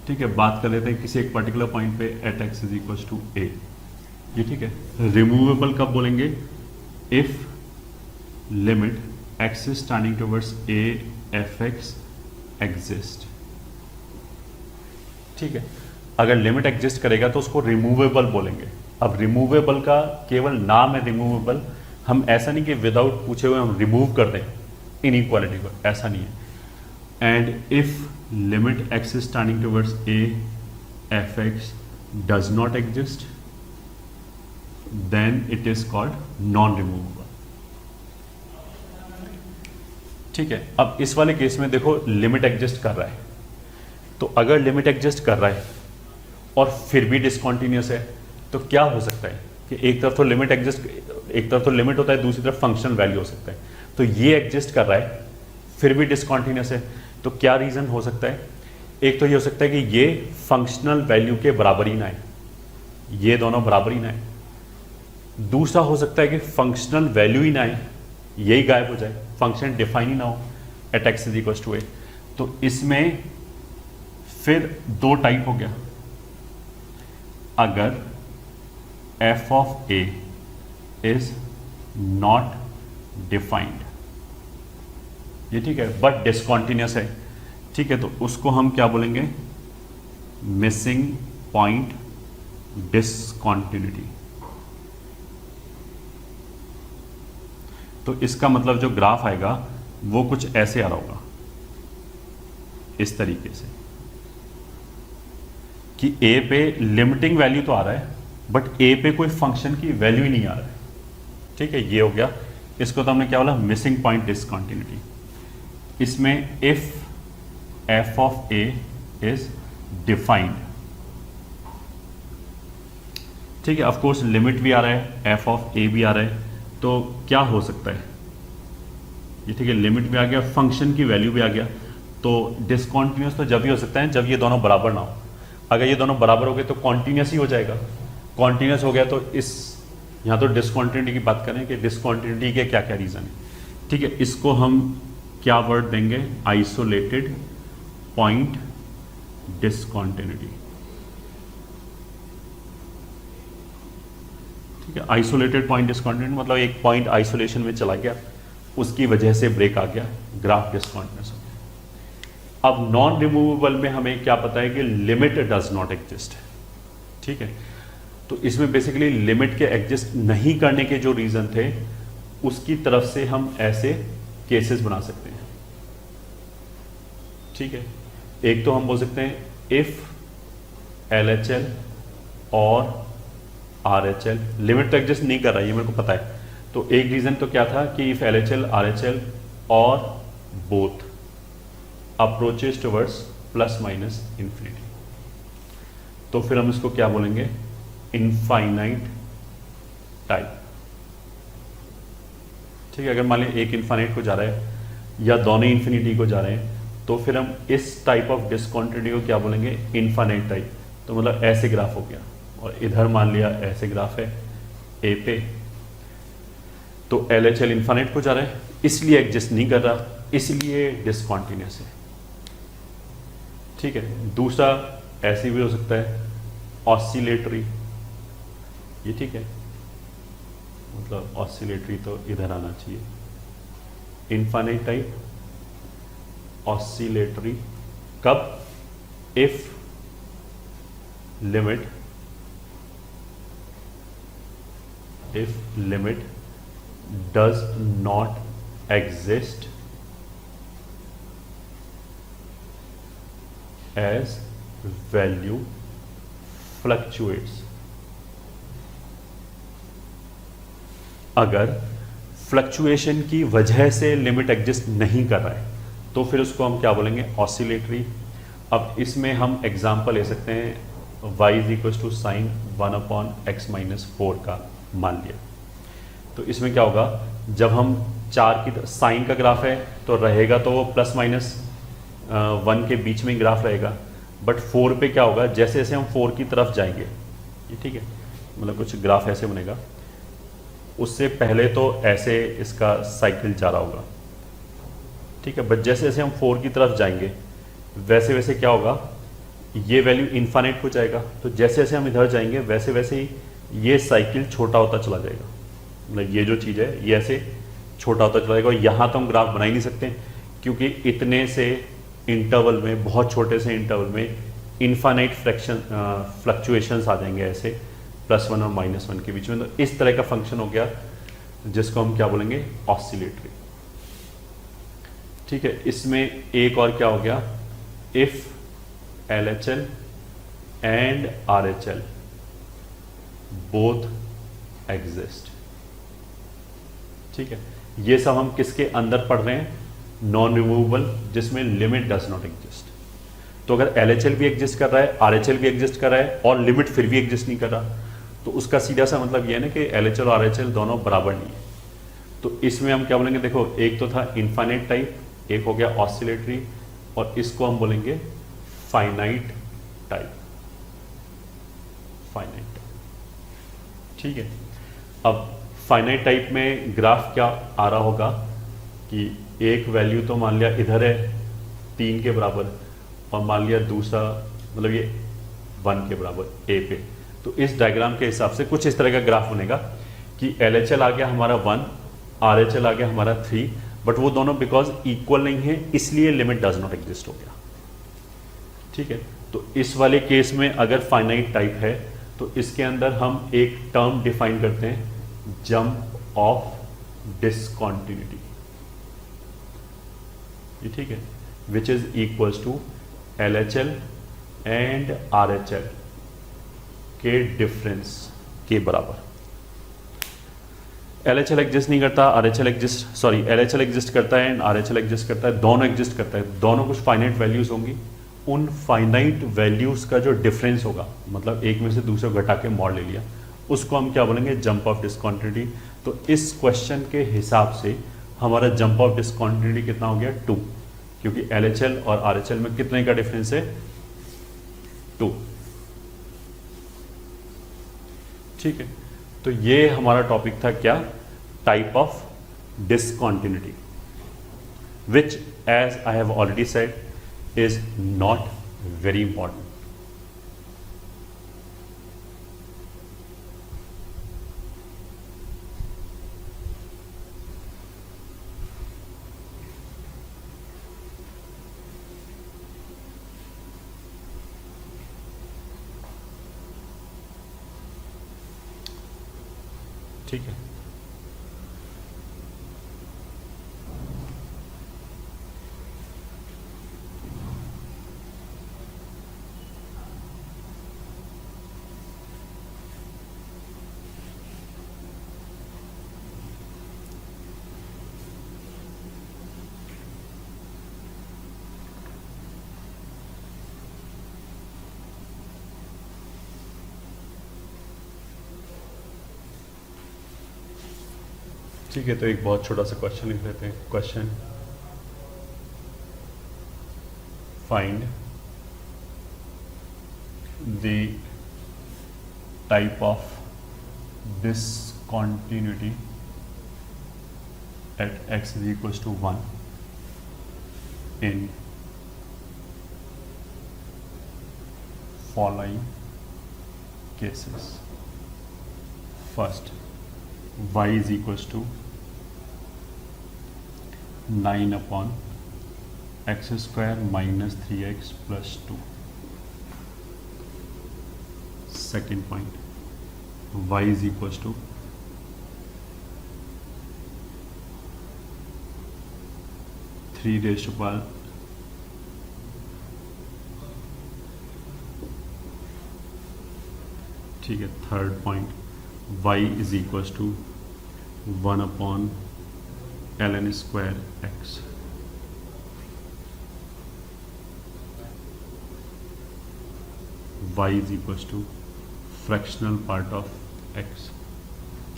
ठीक है, बात कर लेते हैं किसी एक पर्टिकुलर पॉइंट पे at x is equal to a। ये ठीक है, रिमूवेबल कब बोलेंगे, if limit x is tending towards a fx exist। ठीक है, अगर लिमिट एग्जिस्ट करेगा तो उसको रिमूवेबल बोलेंगे। अब रिमूवेबल का केवल नाम है रिमूवेबल, हम ऐसा नहीं कि विदाउट पूछे हुए हम रिमूव कर दें इनइक्वालिटी को, ऐसा नहीं है। And if limit x is tending towards a fx does not exist then it is called non-removable। ठीक है, अब इस वाले केस में देखो लिमिट एग्जिस्ट कर रहा है, तो अगर लिमिट एग्जिस्ट कर रहा है और फिर भी डिसकंटिन्यूअस है तो क्या हो सकता है कि एक तरफ तो लिमिट एग्जिस्ट, एक तरफ तो लिमिट होता है, दूसरी तरफ फंक्शनल वैल्यू हो सकता है। तो ये एग्जिस्ट कर रहा है फिर भी डिसकंटिन्यूअस है, तो क्या रीज़न हो सकता है? एक तो ये हो सकता है कि ये फंक्शनल वैल्यू के बराबर ही ना है, ये दोनों बराबर ही ना है। दूसरा हो सकता है कि फंक्शनल वैल्यू ही ना है, यही गायब हो जाए, फंक्शन डिफाइन ही ना हो at x is equal to a. तो इसमें फिर दो टाइप हो गया, अगर f of a is not defined, ये ठीक है, बट डिसकंटिन्यूअस है, ठीक है, तो उसको हम क्या बोलेंगे? Missing point discontinuity. तो इसका मतलब जो ग्राफ आएगा वो कुछ ऐसे आ रहा होगा, इस तरीके से कि a पे लिमिटिंग वैल्यू तो आ रहा है बट a पे कोई फंक्शन की वैल्यू ही नहीं आ रहा है, ठीक है, ये हो गया। इसको तो हमने क्या बोला? Missing point discontinuity. इसमें if f of a is defined, ठीक है, ऑफ कोर्स लिमिट भी आ रहा है, f ऑफ a भी आ रहा है, तो क्या हो सकता है? ये ठीक है, लिमिट भी आ गया, फंक्शन की वैल्यू भी आ गया, तो डिसकंटिन्यूअस तो जब ही हो सकता है जब ये दोनों बराबर ना हो। अगर ये दोनों बराबर हो गए तो कॉन्टिन्यूस ही हो जाएगा, कॉन्टिन्यूस हो गया तो इस यहाँ तो डिसकंटिन्यूटी की बात करें कि डिसकंटिन्यूटी के क्या क्या रीज़न है, ठीक है, इसको हम क्या वर्ड देंगे? आइसोलेटेड पॉइंट डिसकंटिन्यूटी, ठीक है। आइसोलेटेड पॉइंट डिसकंटिन्यूटी मतलब एक पॉइंट आइसोलेशन में चला गया, उसकी वजह से ब्रेक आ गया, ग्राफ डिसकंटिन्यूअस हो गया। अब नॉन रिमूवेबल में हमें क्या पता है कि लिमिट डज नॉट एग्जिस्ट, ठीक है, तो इसमें बेसिकली लिमिट के एग्जिस्ट नहीं करने के जो रीजन थे उसकी तरफ से हम ऐसे केसेस बना सकते हैं, ठीक है। एक तो हम बोल सकते हैं इफ LHL और RHL, लिमिट तो एग्जिस्ट नहीं कर रहा है, ये मेरे को पता है, तो एक रीजन तो क्या था कि इफ LHL RHL और both approaches towards plus minus infinity, तो फिर हम इसको क्या बोलेंगे? इनफाइनाइट टाइप, ठीक है। अगर मान लिया एक इनफाइनाइट को जा रहा है या दोनों इंफिनिटी को जा रहे हैं तो फिर हम इस टाइप ऑफ डिसकंटिन्यूटी को क्या बोलेंगे? Infinite type. तो मतलब ऐसे ग्राफ हो गया, और इधर मान लिया ऐसे ग्राफ है ए पे, तो LHL इनफाइनाइट को जा रहा है इसलिए एग्जिस्ट नहीं कर रहा, इसलिए डिसकंटिन्यूअस है, ठीक है। दूसरा ऐसे भी हो सकता है ऑसिलेटरी, ये ठीक है, मतलब ऑसिलेटरी तो इधर आना चाहिए, इनफाइनाइट टाइप ऑसिलेटरी कब? If limit does not exist as value fluctuates। अगर फ्लक्चुएशन की वजह से लिमिट एग्जिस्ट नहीं कर रहा है तो फिर उसको हम क्या बोलेंगे? ऑसिलेटरी। अब इसमें हम एग्जांपल ले सकते हैं y is equal to sine 1/x-4 का मान लिया, तो इसमें क्या होगा? जब हम 4 की साइन का ग्राफ है तो रहेगा तो वो प्लस माइनस 1 के बीच में ग्राफ रहेगा, बट 4 पे क्या होगा? जैसे जैसे हम 4 की तरफ जाएंगे, ये ठीक है, मतलब कुछ ग्राफ ऐसे बनेगा, उससे पहले तो ऐसे इसका साइकिल जा रहा होगा, ठीक है, बट जैसे जैसे हम 4 की तरफ जाएंगे वैसे वैसे क्या होगा? ये वैल्यू इनफाइनाइट हो जाएगा, तो जैसे जैसे हम इधर जाएंगे वैसे वैसे ही ये साइकिल छोटा होता चला जाएगा, मतलब ये जो चीज़ है ये ऐसे छोटा होता चला जाएगा। और यहाँ तो हम ग्राफ बना ही नहीं सकते क्योंकि इतने से इंटरवल में, बहुत छोटे से इंटरवल में इनफाइनाइट फ्लक्चुएशंस आ जाएंगे ऐसे +1 और -1 के बीच में। तो इस तरह का फंक्शन हो गया जिसको हम क्या बोलेंगे? ऑसिलेटरी, ठीक है। इसमें एक और क्या हो गया? If LHL and RHL both exist, ठीक है। ये सब हम किसके अंदर पढ़ रहे हैं? नॉन रिमूवेबल जिसमें लिमिट डज नॉट एग्जिस्ट। तो अगर LHL भी एग्जिस्ट कर रहा है, RHL भी एग्जिस्ट कर रहा है और लिमिट फिर भी एग्जिस्ट नहीं कर रहा, तो उसका सीधा सा मतलब ये है ना कि LHL और RHL दोनों बराबर नहीं है। तो इसमें हम क्या बोलेंगे, देखो एक तो था इनफाइनाइट टाइप, एक हो गया ऑसिलेटरी, और इसको हम बोलेंगे फाइनाइट टाइप। फाइनाइट टाइप, ठीक है। अब फाइनाइट टाइप में ग्राफ क्या आ रहा होगा कि एक वैल्यू तो मान लिया इधर है 3 के बराबर, और मान लिया दूसरा मतलब ये 1 के बराबर ए पे। तो इस डायग्राम के हिसाब से कुछ इस तरह का ग्राफ बनेगा कि LHL आ गया हमारा 1, RHL आ गया हमारा 3, बट वो दोनों बिकॉज इक्वल नहीं है इसलिए लिमिट डज नॉट एग्जिस्ट हो गया, ठीक है। तो इस वाले केस में अगर फाइनाइट टाइप है तो इसके अंदर हम एक टर्म डिफाइन करते हैं, जंप ऑफ डिसकंटिन्यूटी, ये ठीक है, which is equals to LHL and RHL के डिफरेंस के बराबर। LHL एग्जिस्ट नहीं करता, LHL एग्जिस्ट करता है एंड RHL एग्जिस्ट करता है, दोनों एग्जिस्ट करता है, दोनों कुछ फाइनाइट वैल्यूज होंगी। उन फाइनाइट वैल्यूज का जो डिफरेंस होगा, मतलब एक में से दूसरे को घटा के मॉड ले लिया, उसको हम क्या बोलेंगे, जंप ऑफ डिसकंटिन्यूटी। तो इस क्वेश्चन के हिसाब से हमारा जंप ऑफ डिसकंटिन्यूटी कितना हो गया, 2, क्योंकि LHL और RHL में कितने का डिफरेंस है, 2, ठीक है। तो ये हमारा टॉपिक था क्या, type of discontinuity, which as I have already said is not very important. ठीक है, ठीक है। तो एक बहुत छोटा सा क्वेश्चन लिख लेते हैं। Question, find the type of discontinuity at x is equals to 1 in following cases. First, y is equals to 9 upon x square minus 3x plus 2. Second point, y is equals to 3 raised to power ठीक है। Third point, y is equals to 1 upon ln square x. Y is equals to fractional part of x.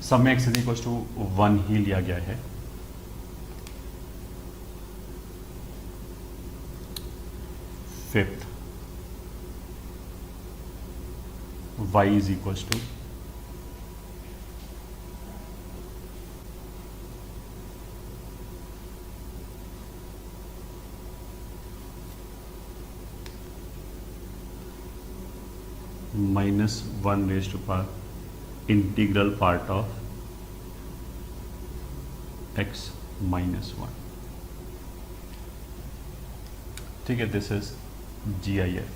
सब में x is equals to 1 ही लिया गया है। Fifth, y is equals to minus 1 raised to power integral part of x minus 1. ठीक है, this is GIF.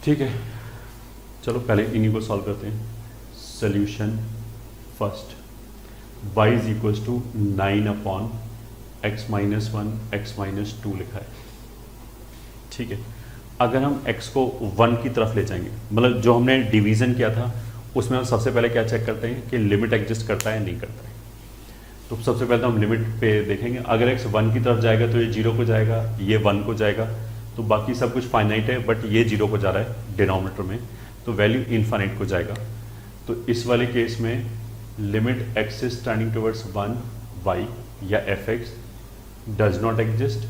ठीक है, चलो पहले इन्हीं को सॉल्व करते हैं। Solution first, y is equals to 9 upon x minus 1 x minus 2 लिखा है। ठीक है, अगर हम x को 1 की तरफ ले जाएंगे, मतलब जो हमने डिवीजन किया था उसमें हम सबसे पहले क्या चेक करते हैं कि लिमिट एग्जिस्ट करता है नहीं करता है। तो सबसे पहले तो हम लिमिट पे देखेंगे, अगर x 1 की तरफ जाएगा तो ये 0 को जाएगा, ये 1 को जाएगा, तो बाकी सब कुछ फाइनाइट है, बट ये 0 को जा रहा है डिनोमिनेटर में, तो वैल्यू इनफाइनाइट को जाएगा। तो इस वाले केस में limit x is turning towards 1 y या fx डज नॉट एग्जिस्ट,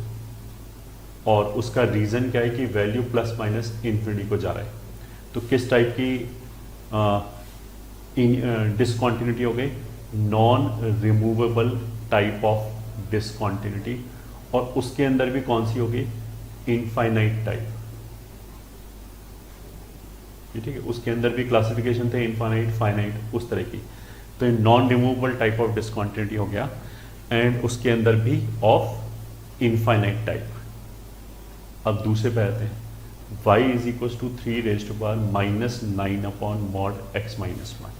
और उसका रीज़न क्या है कि वैल्यू प्लस माइनस इन्फिनिटी को जा रहा है। तो किस टाइप की डिसकॉन्टिन्यूटी हो गई? Non removable type of discontinuity, और उसके अंदर भी कौन सी होगी? Infinite type. ठीक है, उसके अंदर भी क्लासिफिकेशन थे इनफाइनाइट, फाइनाइट, उस तरह की। तो ये non removable type of discontinuity हो गया, एंड उसके अंदर भी ऑफ इनफाइनाइट टाइप। अब दूसरे पे आते हैं, y is equal to 3 raise to power minus 9 upon mod x minus 1।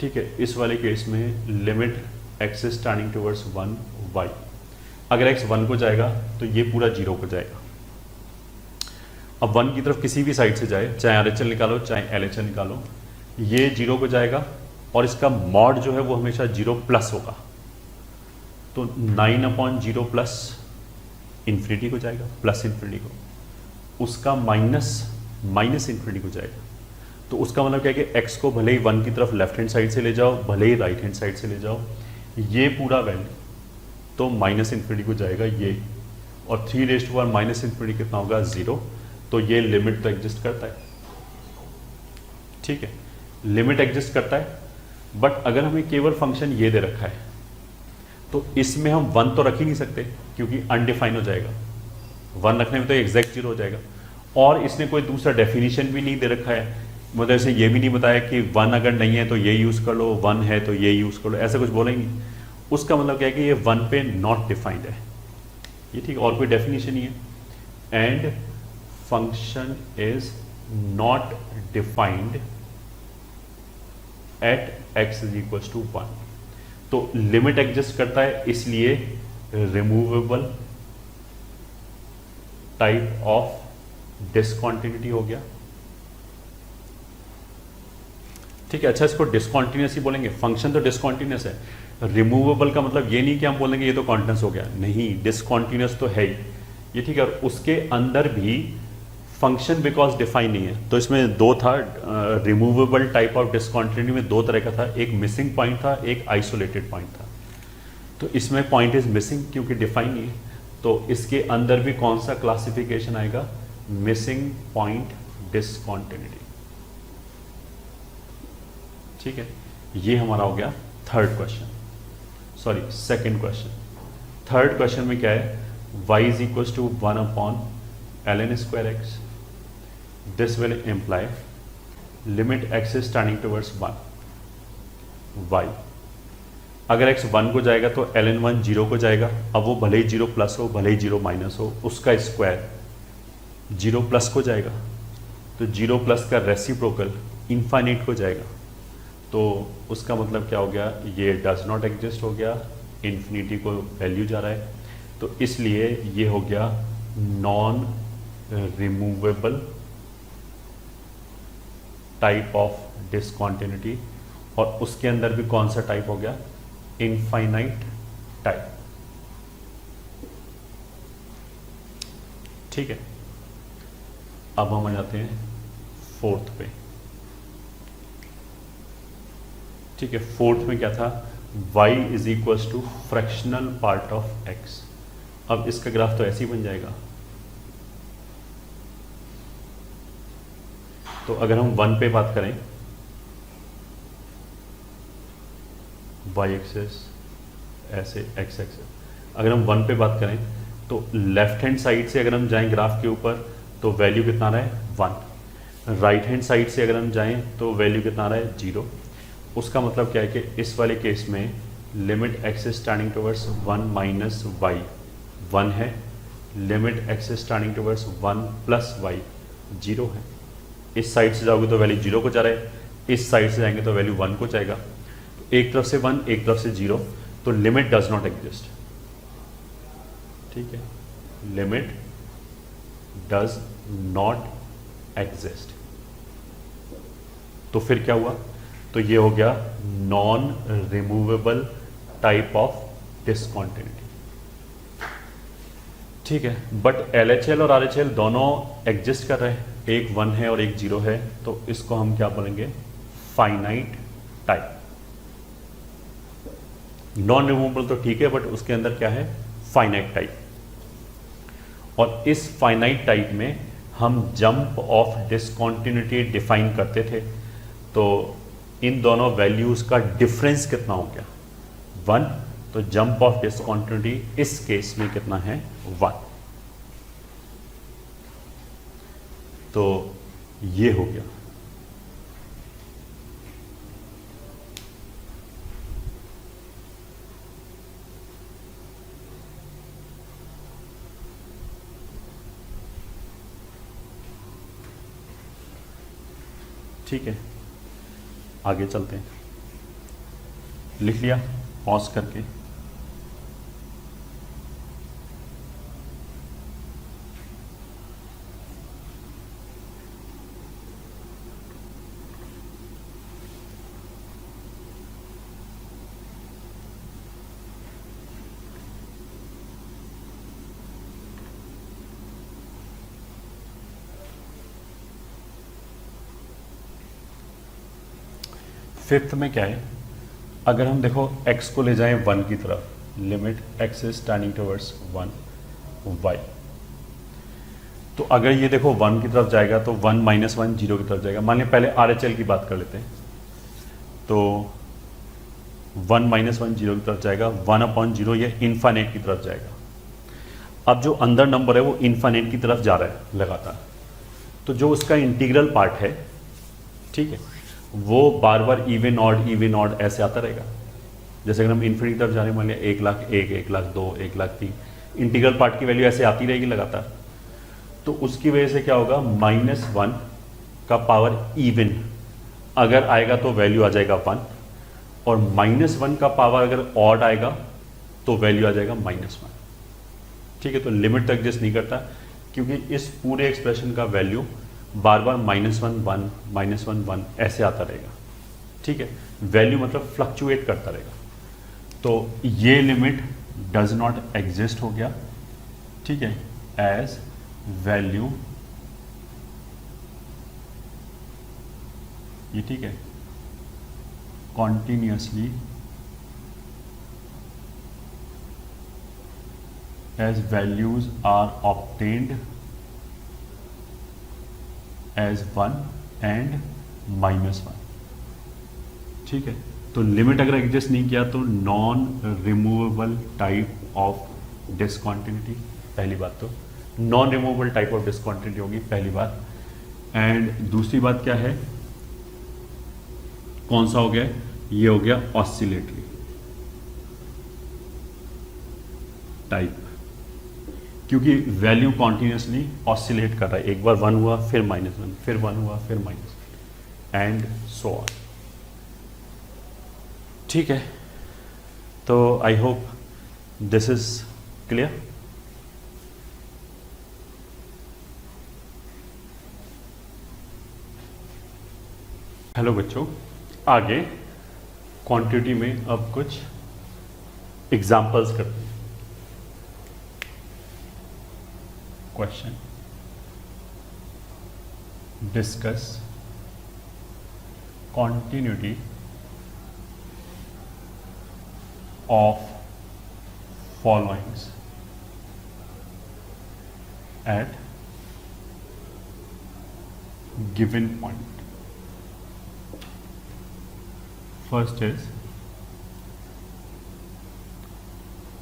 ठीक है, इस वाले केस में limit x is turning towards 1 y, अगर x 1 को जाएगा तो ये पूरा 0 को जाएगा। अब 1 की तरफ किसी भी साइड से जाए, चाहे RHL निकालो चाहे LHL निकालो, ये 0 को जाएगा, और इसका मॉड जो है वो हमेशा 0 प्लस होगा। तो 9 अपॉन 0 प्लस इन्फिनिटी को जाएगा, प्लस इन्फिनिटी को, उसका माइनस इन्फिनिटी को जाएगा। तो उसका मतलब क्या है कि x को भले ही 1 की तरफ लेफ्ट हैंड साइड से ले जाओ, भले ही राइट हैंड साइड से ले जाओ, ये पूरा वैल्यू तो माइनस इन्फिनिटी को जाएगा ये, और 3 raise to power minus infinity कितना होगा? 0। तो ये लिमिट तो एग्जिस्ट करता है। ठीक है, लिमिट एग्जिस्ट करता है, बट अगर हमें केवल फंक्शन ये दे रखा है तो इसमें हम 1 तो रख ही नहीं सकते, क्योंकि अनडिफाइन हो जाएगा। 1 रखने में तो एग्जैक्ट 0 हो जाएगा, और इसने कोई दूसरा डेफिनेशन भी नहीं दे रखा है, मतलब ऐसे ये भी नहीं बताया कि 1 अगर नहीं है तो ये यूज़ कर लो, 1 है तो ये यूज़ कर लो, ऐसा कुछ बोलेंगे। उसका मतलब क्या है कि ये 1 पे नॉट डिफाइंड है ये, ठीक, और कोई डेफिनेशन नहीं है। And function is not defined at x is equal to 1। तो लिमिट एग्जिस्ट करता है, इसलिए रिमूवेबल टाइप ऑफ डिसकॉन्टिन्यूटी हो गया। ठीक है, अच्छा, इसको डिसकॉन्टिन्यूस ही बोलेंगे, फंक्शन तो डिसकॉन्टिन्यूस है। रिमूवेबल का मतलब ये नहीं कि हम बोलेंगे ये तो कॉन्टिन्यूस हो गया, नहीं, डिसकॉन्टिन्यूस तो है ही ये, ठीक है। और उसके अंदर भी फंक्शन बिकॉज डिफाइन नहीं है, तो इसमें दो था, रिमूवेबल टाइप ऑफ डिसकॉन्टिन्यूटी में दो तरह का था, एक मिसिंग पॉइंट था, एक आइसोलेटेड पॉइंट था। तो इसमें पॉइंट इज मिसिंग क्योंकि डिफाइन नहीं है, तो इसके अंदर भी कौन सा क्लासिफिकेशन आएगा? Missing point discontinuity. ठीक है, ये हमारा हो गया third question, sorry second question. Third question में क्या है? y is equal to 1 upon ln square x, this will imply limit x is turning towards 1 y। अगर x 1 को जाएगा तो ln 1 0 को जाएगा, अब वो भले ही 0 प्लस हो भले ही 0 माइनस हो, उसका स्क्वायर 0 प्लस को जाएगा, तो 0 प्लस का रेसिप्रोकल इनफाइनाइट को जाएगा। तो उसका मतलब क्या हो गया? ये डज नॉट एग्जिस्ट हो गया, इन्फिनिटी को वैल्यू जा रहा है, तो इसलिए ये हो गया non removable type of discontinuity, और उसके अंदर भी कौन सा टाइप हो गया? Infinite type. ठीक है, अब हम आ जाते हैं फोर्थ पे। ठीक है, फोर्थ में क्या था? y is equal to fractional part of x। अब इसका ग्राफ तो ऐसे ही बन जाएगा। तो अगर हम 1 पे बात करें, y एक्सेस ऐसे x एक्सेस, अगर हम 1 पे बात करें तो लेफ्ट हैंड साइड से अगर हम जाएं ग्राफ के ऊपर तो वैल्यू कितना आ रहा है? 1। राइट हैंड साइड से अगर हम जाएं तो वैल्यू कितना आ रहा है? 0। उसका मतलब क्या है कि इस वाले केस में limit x is turning towards 1 minus y 1 है, limit x is turning towards 1 plus y 0 है। इस साइड से जाओगे तो वैल्यू 0 को जा रहा है, इस साइड से जाएंगे तो वैल्यू 1 को जाएगा। तो एक तरफ से 1 एक तरफ से 0, तो लिमिट डज नॉट एग्जिस्ट। ठीक है, लिमिट डज नॉट एग्जिस्ट। तो फिर क्या हुआ, तो ये हो गया non removable type of discontinuity. ठीक है, बट LHL और RHL दोनों एग्जिस्ट कर रहे हैं, एक 1 है और एक 0 है, तो इसको हम क्या बोलेंगे, फाइनाइट टाइप। नॉन रिमूवेबल तो ठीक है, बट उसके अंदर क्या है, फाइनाइट टाइप। और इस फाइनाइट टाइप में हम जंप ऑफ डिसकंटिन्यूटी डिफाइन करते थे, तो इन दोनों वैल्यूज का डिफरेंस कितना हो गया, 1, तो जंप ऑफ डिसकंटिन्यूटी इस केस में कितना है, 1। तो ये हो गया। ठीक है, आगे चलते हैं। लिख लिया पॉज करके। फिफ्थ में क्या है, अगर हम देखो x को ले जाएं 1 की तरफ, limit x is tending towards 1 y, तो अगर ये देखो 1 की तरफ जाएगा तो 1 - 1 0 की तरफ जाएगा। मान लिया पहले RHL की बात कर लेते हैं, तो 1 - 1 0 की तरफ जाएगा, 1/0 ये इन्फाइनाइट की तरफ जाएगा। अब जो अंदर नंबर है वो इन्फाइनाइट की तरफ जा रहा है लगातार, तो जो उसका इंटीग्रल पार्ट है, ठीक है, वो बार बार इवन ऑड ऐसे आता रहेगा। जैसे अगर हम इन्फिनिटी की तरफ जा रहे हैं, मान लिया 1,01,000, 1,02,000, 1,03,000, इंटीग्रल पार्ट की वैल्यू ऐसे आती रहेगी लगातार। तो उसकी वजह से क्या होगा, -1 का पावर इवन अगर आएगा तो वैल्यू आ जाएगा 1, और -1 का पावर अगर ऑड आएगा तो वैल्यू आ जाएगा -1। ठीक है, तो लिमिट तक एग्जिस्ट नहीं करता, क्योंकि इस पूरे एक्सप्रेशन का वैल्यू बार बार -1 1 1 ऐसे आता रहेगा। ठीक है, वैल्यू मतलब फ्लक्चुएट करता रहेगा, तो ये लिमिट डज नॉट एग्जिस्ट हो गया। ठीक है, एज वैल्यू, ये ठीक है, continuously as values are obtained as 1 and -1। ठीक है, तो लिमिट अगर एग्जिस्ट नहीं किया तो non removable type of discontinuity, पहली बात तो non removable type of discontinuity होगी, पहली बात। एंड दूसरी बात क्या है, कौन सा हो गया, ये हो गया ऑसिलेटरी टाइप, क्योंकि वैल्यू कॉन्टिन्यूसली ऑसिलेट कर रहा है, एक बार 1 हुआ फिर -1, फिर 1 हुआ फिर -1 एंड सो ऑन। ठीक है, तो I hope this is clear. Hello बच्चों, आगे क्वांटिटी में अब कुछ एग्जाम्पल्स करते हैं। Question, discuss continuity of followings at given point. First is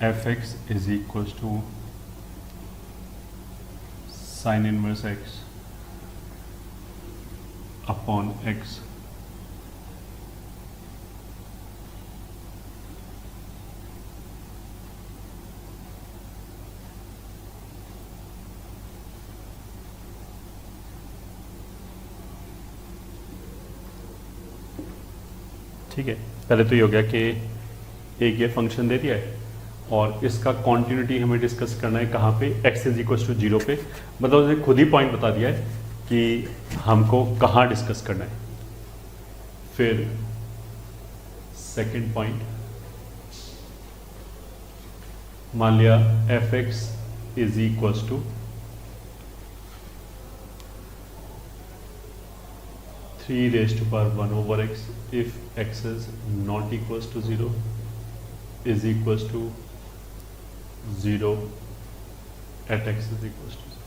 fx is equals to sin inverse x upon x ठीक है। पहले तो ये हो गया कि एक ये फंक्शन दे दिया है और इसका कॉन्टिन्यूटी हमें डिस्कस करना है कहाँ पे, x इज इक्वल टू 0 पे। मतलब उसने खुद ही पॉइंट बता दिया है कि हमको कहाँ डिस्कस करना है। फिर सेकंड पॉइंट, मान लिया f x is equals to 3 raised to power 1 over x if x is not equals to 0 is equals to 0 at x is equals to 0.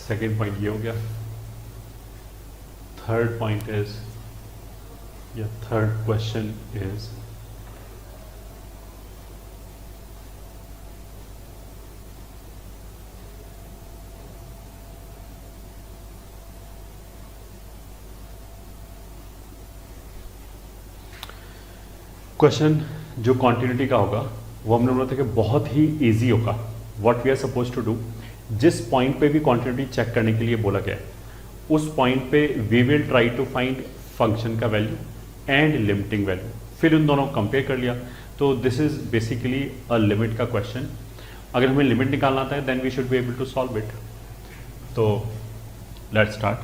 Second point ये हो गया. थर्ड पॉइंट इज, या third question is, question जो continuity का होगा वो हमने बोला था कि बहुत ही इजी होगा. What we are suppose to do, जिस पॉइंट पे भी कॉन्टिन्यूटी चेक करने के लिए बोला गया है उस पॉइंट पे we will try to find function का वैल्यू एंड लिमिटिंग वैल्यू. फिर उन दोनों कंपेयर कर लिया. तो this is basically a limit का क्वेश्चन. अगर हमें लिमिट निकालना आता है then we should be able to solve it. तो लेट्स स्टार्ट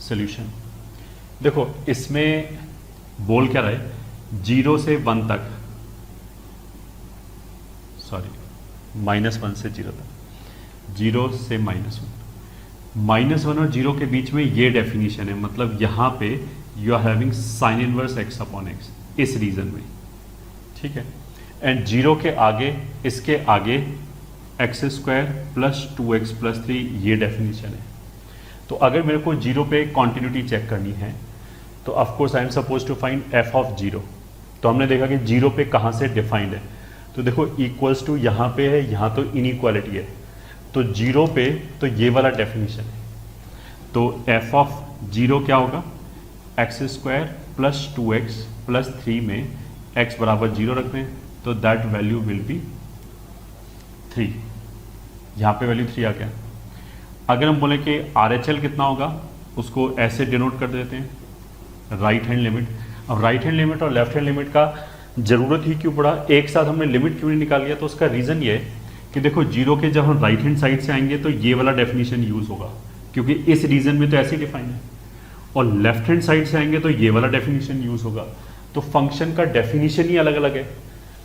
सॉल्यूशन. देखो इसमें बोल क्या रहा है, 0 से 1 तक, सॉरी -1 से 0 तक, 0 से -1, -1 और 0 के बीच में ये डेफिनेशन है. मतलब यहां पे you are having sine inverse x upon x इस रीजन में, ठीक है. एंड 0 के आगे, इसके आगे x² + 2x + 3 ये डेफिनेशन है. तो अगर मेरे को 0 पे कॉन्टिन्यूटी चेक करनी है तो of course I am suppose to find f of 0. तो हमने देखा कि 0 पे कहाँ से डिफाइंड है. तो देखो इक्वल्स टू यहाँ पे है, यहाँ तो इनइक्वालिटी है. तो 0 पे तो ये वाला डेफिनेशन है. तो f ऑफ 0 क्या होगा, x² + 2x + 3 में x बराबर 0 रखते हैं तो दैट वैल्यू विल बी 3. यहाँ पे वैल्यू 3 आ गया. अगर हम बोले कि RHL कितना होगा, उसको ऐसे डिनोट कर देते हैं, राइट हैंड लिमिट. अब राइट हैंड लिमिट और लेफ्ट हैंड लिमिट का जरूरत ही क्यों पड़ा, एक साथ हमने लिमिट क्यों नहीं निकाल लिया. तो उसका रीजन ये है कि देखो 0 के जब हम राइट हैंड साइड से आएंगे तो ये वाला डेफिनेशन यूज होगा क्योंकि इस रीजन में तो ऐसे ही डिफाइन है, और लेफ्ट हैंड साइड से आएंगे तो ये वाला डेफिनेशन यूज होगा. तो फंक्शन का डेफिनेशन ही अलग अलग है.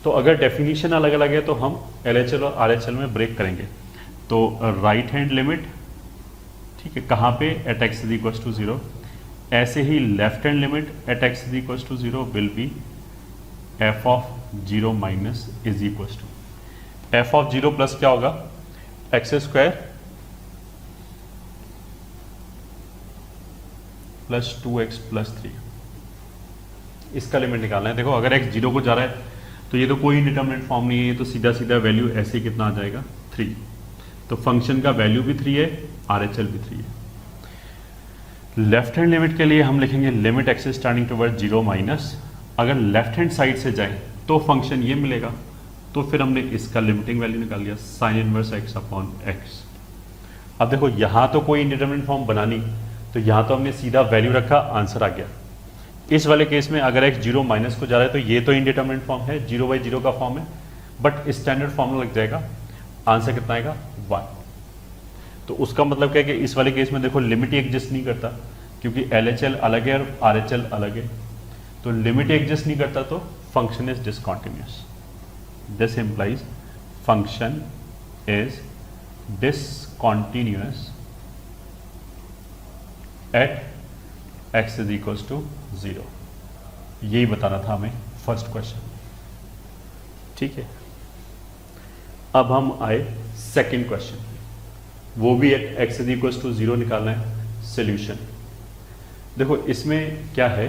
तो अगर डेफिनेशन अलग अलग है तो हम LHL और RHL में ब्रेक करेंगे. तो राइट हैंड लिमिट, ठीक है, कहाँ पे, at x is equals to 0. ऐसे ही left hand limit at x is equals to 0 will be f of 0 minus is equals to f of 0 plus क्या होगा, x² + 2x + 3. इसका लिमिट निकालना है. देखो अगर x 0 को जा रहा है तो ये तो कोई इंडिटरमिनेट फॉर्म नहीं है, ये तो सीधा सीधा वैल्यू ऐसे ही कितना आ जाएगा, 3. तो फंक्शन का वैल्यू भी 3 है, RHL भी 3 है. लेफ्ट हैंड लिमिट के लिए हम लिखेंगे limit x starting toward 0 minus, अगर लेफ्ट हैंड साइड से जाए तो फंक्शन ये मिलेगा. तो फिर हमने इसका लिमिटिंग वैल्यू निकाल लिया, sign inverse x upon x. अब देखो यहाँ तो कोई इंडिटरमिनेट फॉर्म बना नहीं, तो यहाँ तो हमने सीधा वैल्यू रखा, आंसर आ गया. इस वाले केस में अगर x 0 माइनस को जा रहा है तो ये तो इंडिटरमिनेट फॉर्म है, 0/0 का फॉर्म है, बट स्टैंडर्ड फॉर्मूला लग जाएगा, आंसर कितना आएगा, 1. तो उसका मतलब क्या है कि इस वाले केस में देखो लिमिट ही एग्जिस्ट नहीं करता क्योंकि LHL अलग है और RHL अलग है. तो लिमिट एग्जिस्ट नहीं करता तो function is discontinuous. This implies function is discontinuous at x is equals to 0. यही बताना था हमें फर्स्ट क्वेश्चन, ठीक है. अब हम आए सेकंड क्वेश्चन, वो भी x इज इक्वल्स टू 0 निकालना है. सोल्यूशन देखो इसमें क्या है,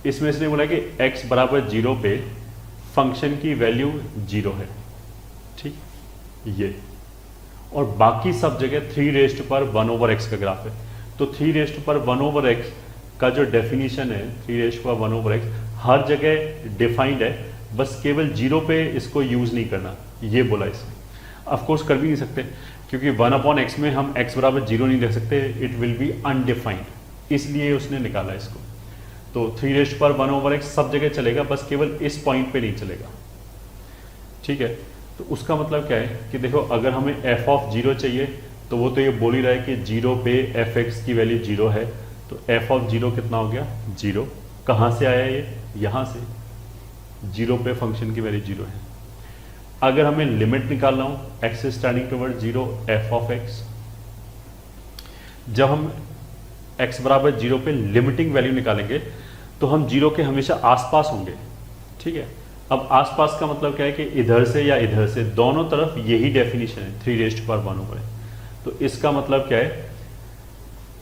इसमें इसने बोला कि x बराबर 0 पे फंक्शन की वैल्यू 0 है, ठीक, ये, और बाकी सब जगह 3⁻1/x का ग्राफ है. तो 3⁻1/x का जो डेफिनेशन है 3⁻1/x हर जगह डिफाइंड है, बस केवल 0 पे इसको यूज नहीं करना, ये बोला इसमें. ऑफ कोर्स कर भी नहीं सकते क्योंकि 1/x में हम x बराबर 0 नहीं दे सकते, इट विल बी अनडिफाइंड, इसलिए उसने निकाला इसको. तो 3⁻1/x सब जगह चलेगा, बस केवल इस पॉइंट पे नहीं चलेगा, ठीक है. तो उसका मतलब क्या है कि देखो अगर हमें एफ ऑफ जीरो चाहिए तो वो तो ये बोल ही रहा है कि जीरो पे एफ एक्स की वैल्यू जीरो है, तो एफ ऑफ जीरो कितना हो गया जीरो। कहाँ से आया ये, यहाँ से, जीरो पे फंक्शन की वैल्यू जीरो है। अगर हमें लिमिट निकालना हो x standing toward zero F of x, जब हम x बराबर जीरो पे लिमिटिंग वैल्यू निकालेंगे तो हम जीरो के हमेशा आसपास होंगे, ठीक है। अब आसपास का मतलब क्या है कि इधर से या इधर से, दोनों तरफ यही डेफिनेशन है 3⁻1/। तो इसका मतलब क्या है,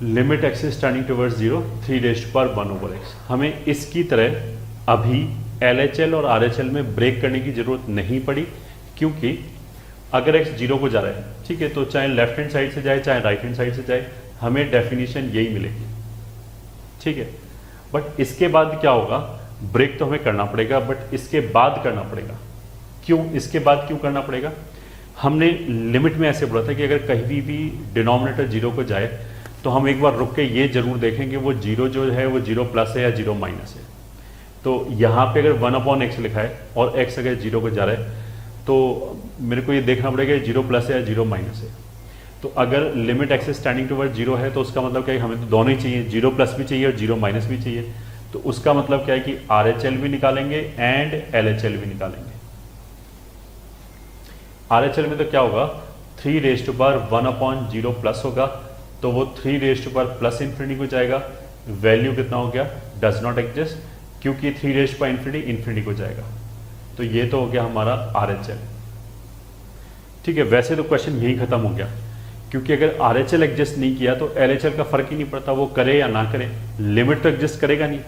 limit x standing towards zero 3⁻1/x। हमें इसकी तरह अभी LHL और RHL में ब्रेक करने की जरूरत नहीं पड़ी, क्योंकि अगर x जीरो को जा रहा है, ठीक है, तो चाहे लेफ्ट हैंड साइड से जाए चाहे राइट हैंड साइड से जाए हमें डेफिनेशन यही मिलेगी, ठीक है। बट इसके बाद क्या होगा, ब्रेक तो हमें करना पड़ेगा, बट इसके बाद करना पड़ेगा। क्यों इसके बाद क्यों करना पड़ेगा, हमने लिमिट में ऐसे बोला था कि अगर कहीं भी डिनोमिनेटर जीरो को जाए तो हम एक बार रुक के ये जरूर देखेंगे वो जीरो जो है वो जीरो प्लस है या जीरो माइनस है। तो यहाँ पे अगर 1/x लिखा है और x अगर जीरो को जा रहा है तो मेरे को ये देखना पड़ेगा जीरो प्लस है या जीरो माइनस है। तो अगर limit x standing toward zero है तो उसका मतलब क्या है, हमें तो दोनों ही चाहिए, जीरो प्लस भी चाहिए और जीरो माइनस भी चाहिए। तो उसका मतलब क्या है कि RHL भी निकालेंगे एंड LHL भी निकालेंगे। RHL में तो क्या होगा, 3⁻1/0 प्लस होगा, तो वो 3⁻+∞ को जाएगा। वैल्यू कितना हो गया, डज नॉट एग्जिस्ट, क्योंकि 3⁻∞ को जाएगा। तो ये तो हो गया हमारा RHL, ठीक है। वैसे तो क्वेश्चन यही खत्म हो गया, क्योंकि अगर RHL एग्जिस्ट नहीं किया तो LHL का फर्क ही नहीं पड़ता, वो करे या ना करे, लिमिट तो एग्जिस्ट करेगा नहीं,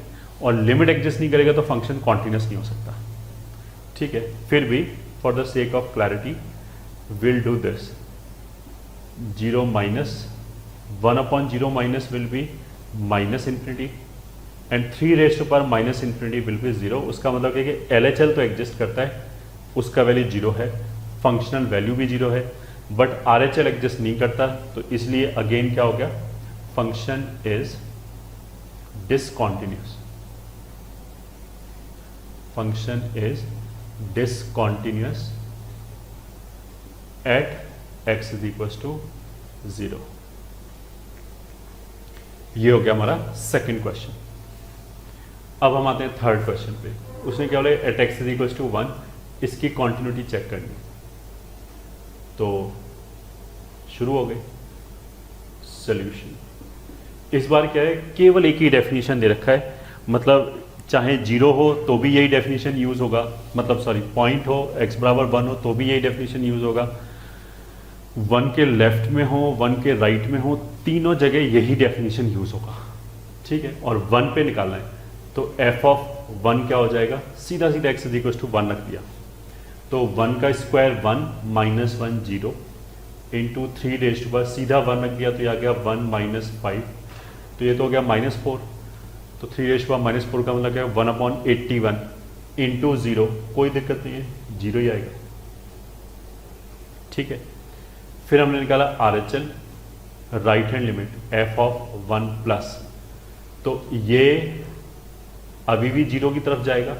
और लिमिट एग्जिस्ट नहीं करेगा तो फंक्शन कॉन्टिन्यूस नहीं हो सकता, ठीक है। फिर भी for the sake of clarity will do this, 0 minus 1/0 minus will be -∞ and 3⁻∞ will be 0। उसका मतलब है कि LHL तो एग्जिस्ट करता है, उसका वैल्यू 0 है, फंक्शनल वैल्यू भी 0 है, बट RHL एग्जिस्ट नहीं करता, तो इसलिए अगेन क्या हो गया, function is discontinuous, function is discontinuous at x = 0। ये हो गया हमारा सेकंड क्वेश्चन। अब हम आते हैं थर्ड क्वेश्चन पे। उसने क्या बोला, एट x = 1 इसकी कॉन्टिन्यूटी चेक करनी। तो शुरू हो गई सॉल्यूशन। इस बार क्या है, केवल एक ही डेफिनेशन दे रखा है, मतलब चाहे जीरो हो तो भी यही डेफिनेशन यूज होगा, मतलब सॉरी पॉइंट हो x बराबर 1 हो तो भी यही डेफिनेशन यूज होगा, 1 के लेफ्ट में हो 1 के राइट में हो, तीनों जगह यही डेफिनेशन यूज होगा, ठीक है। और 1 पे निकालना है तो f ऑफ 1 क्या हो जाएगा, सीधा सीधा x = 1 रख दिया, तो 1 का स्क्वायर 1 -1 0 इंटू 3 सीधा 1 रख दिया, तो ये आ गया 1 - 5, तो ये तो हो गया -4, तो 3 का मतलब क्या है 1/81 इंटू 0, कोई दिक्कत नहीं है, 0 ही आएगा, ठीक है। फिर हमने निकाला RHL, right hand limit f of 1 plus, तो ये अभी भी 0 की तरफ जाएगा,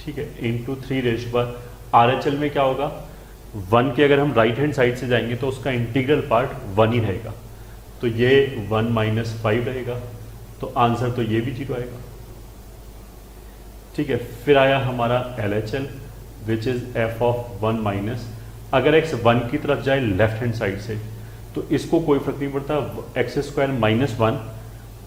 ठीक है, इंटू 3 RHL में क्या होगा, 1 के अगर हम राइट हैंड साइड से जाएंगे तो उसका इंटीग्रल पार्ट 1 ही रहेगा, तो ये 1 - 5 रहेगा, तो आंसर तो ये भी 0 आएगा, ठीक है। फिर आया हमारा LHL which is f of 1 minus, अगर x 1 की तरफ जाए लेफ्ट हैंड साइड से तो इसको कोई फर्क नहीं पड़ता, x² -1,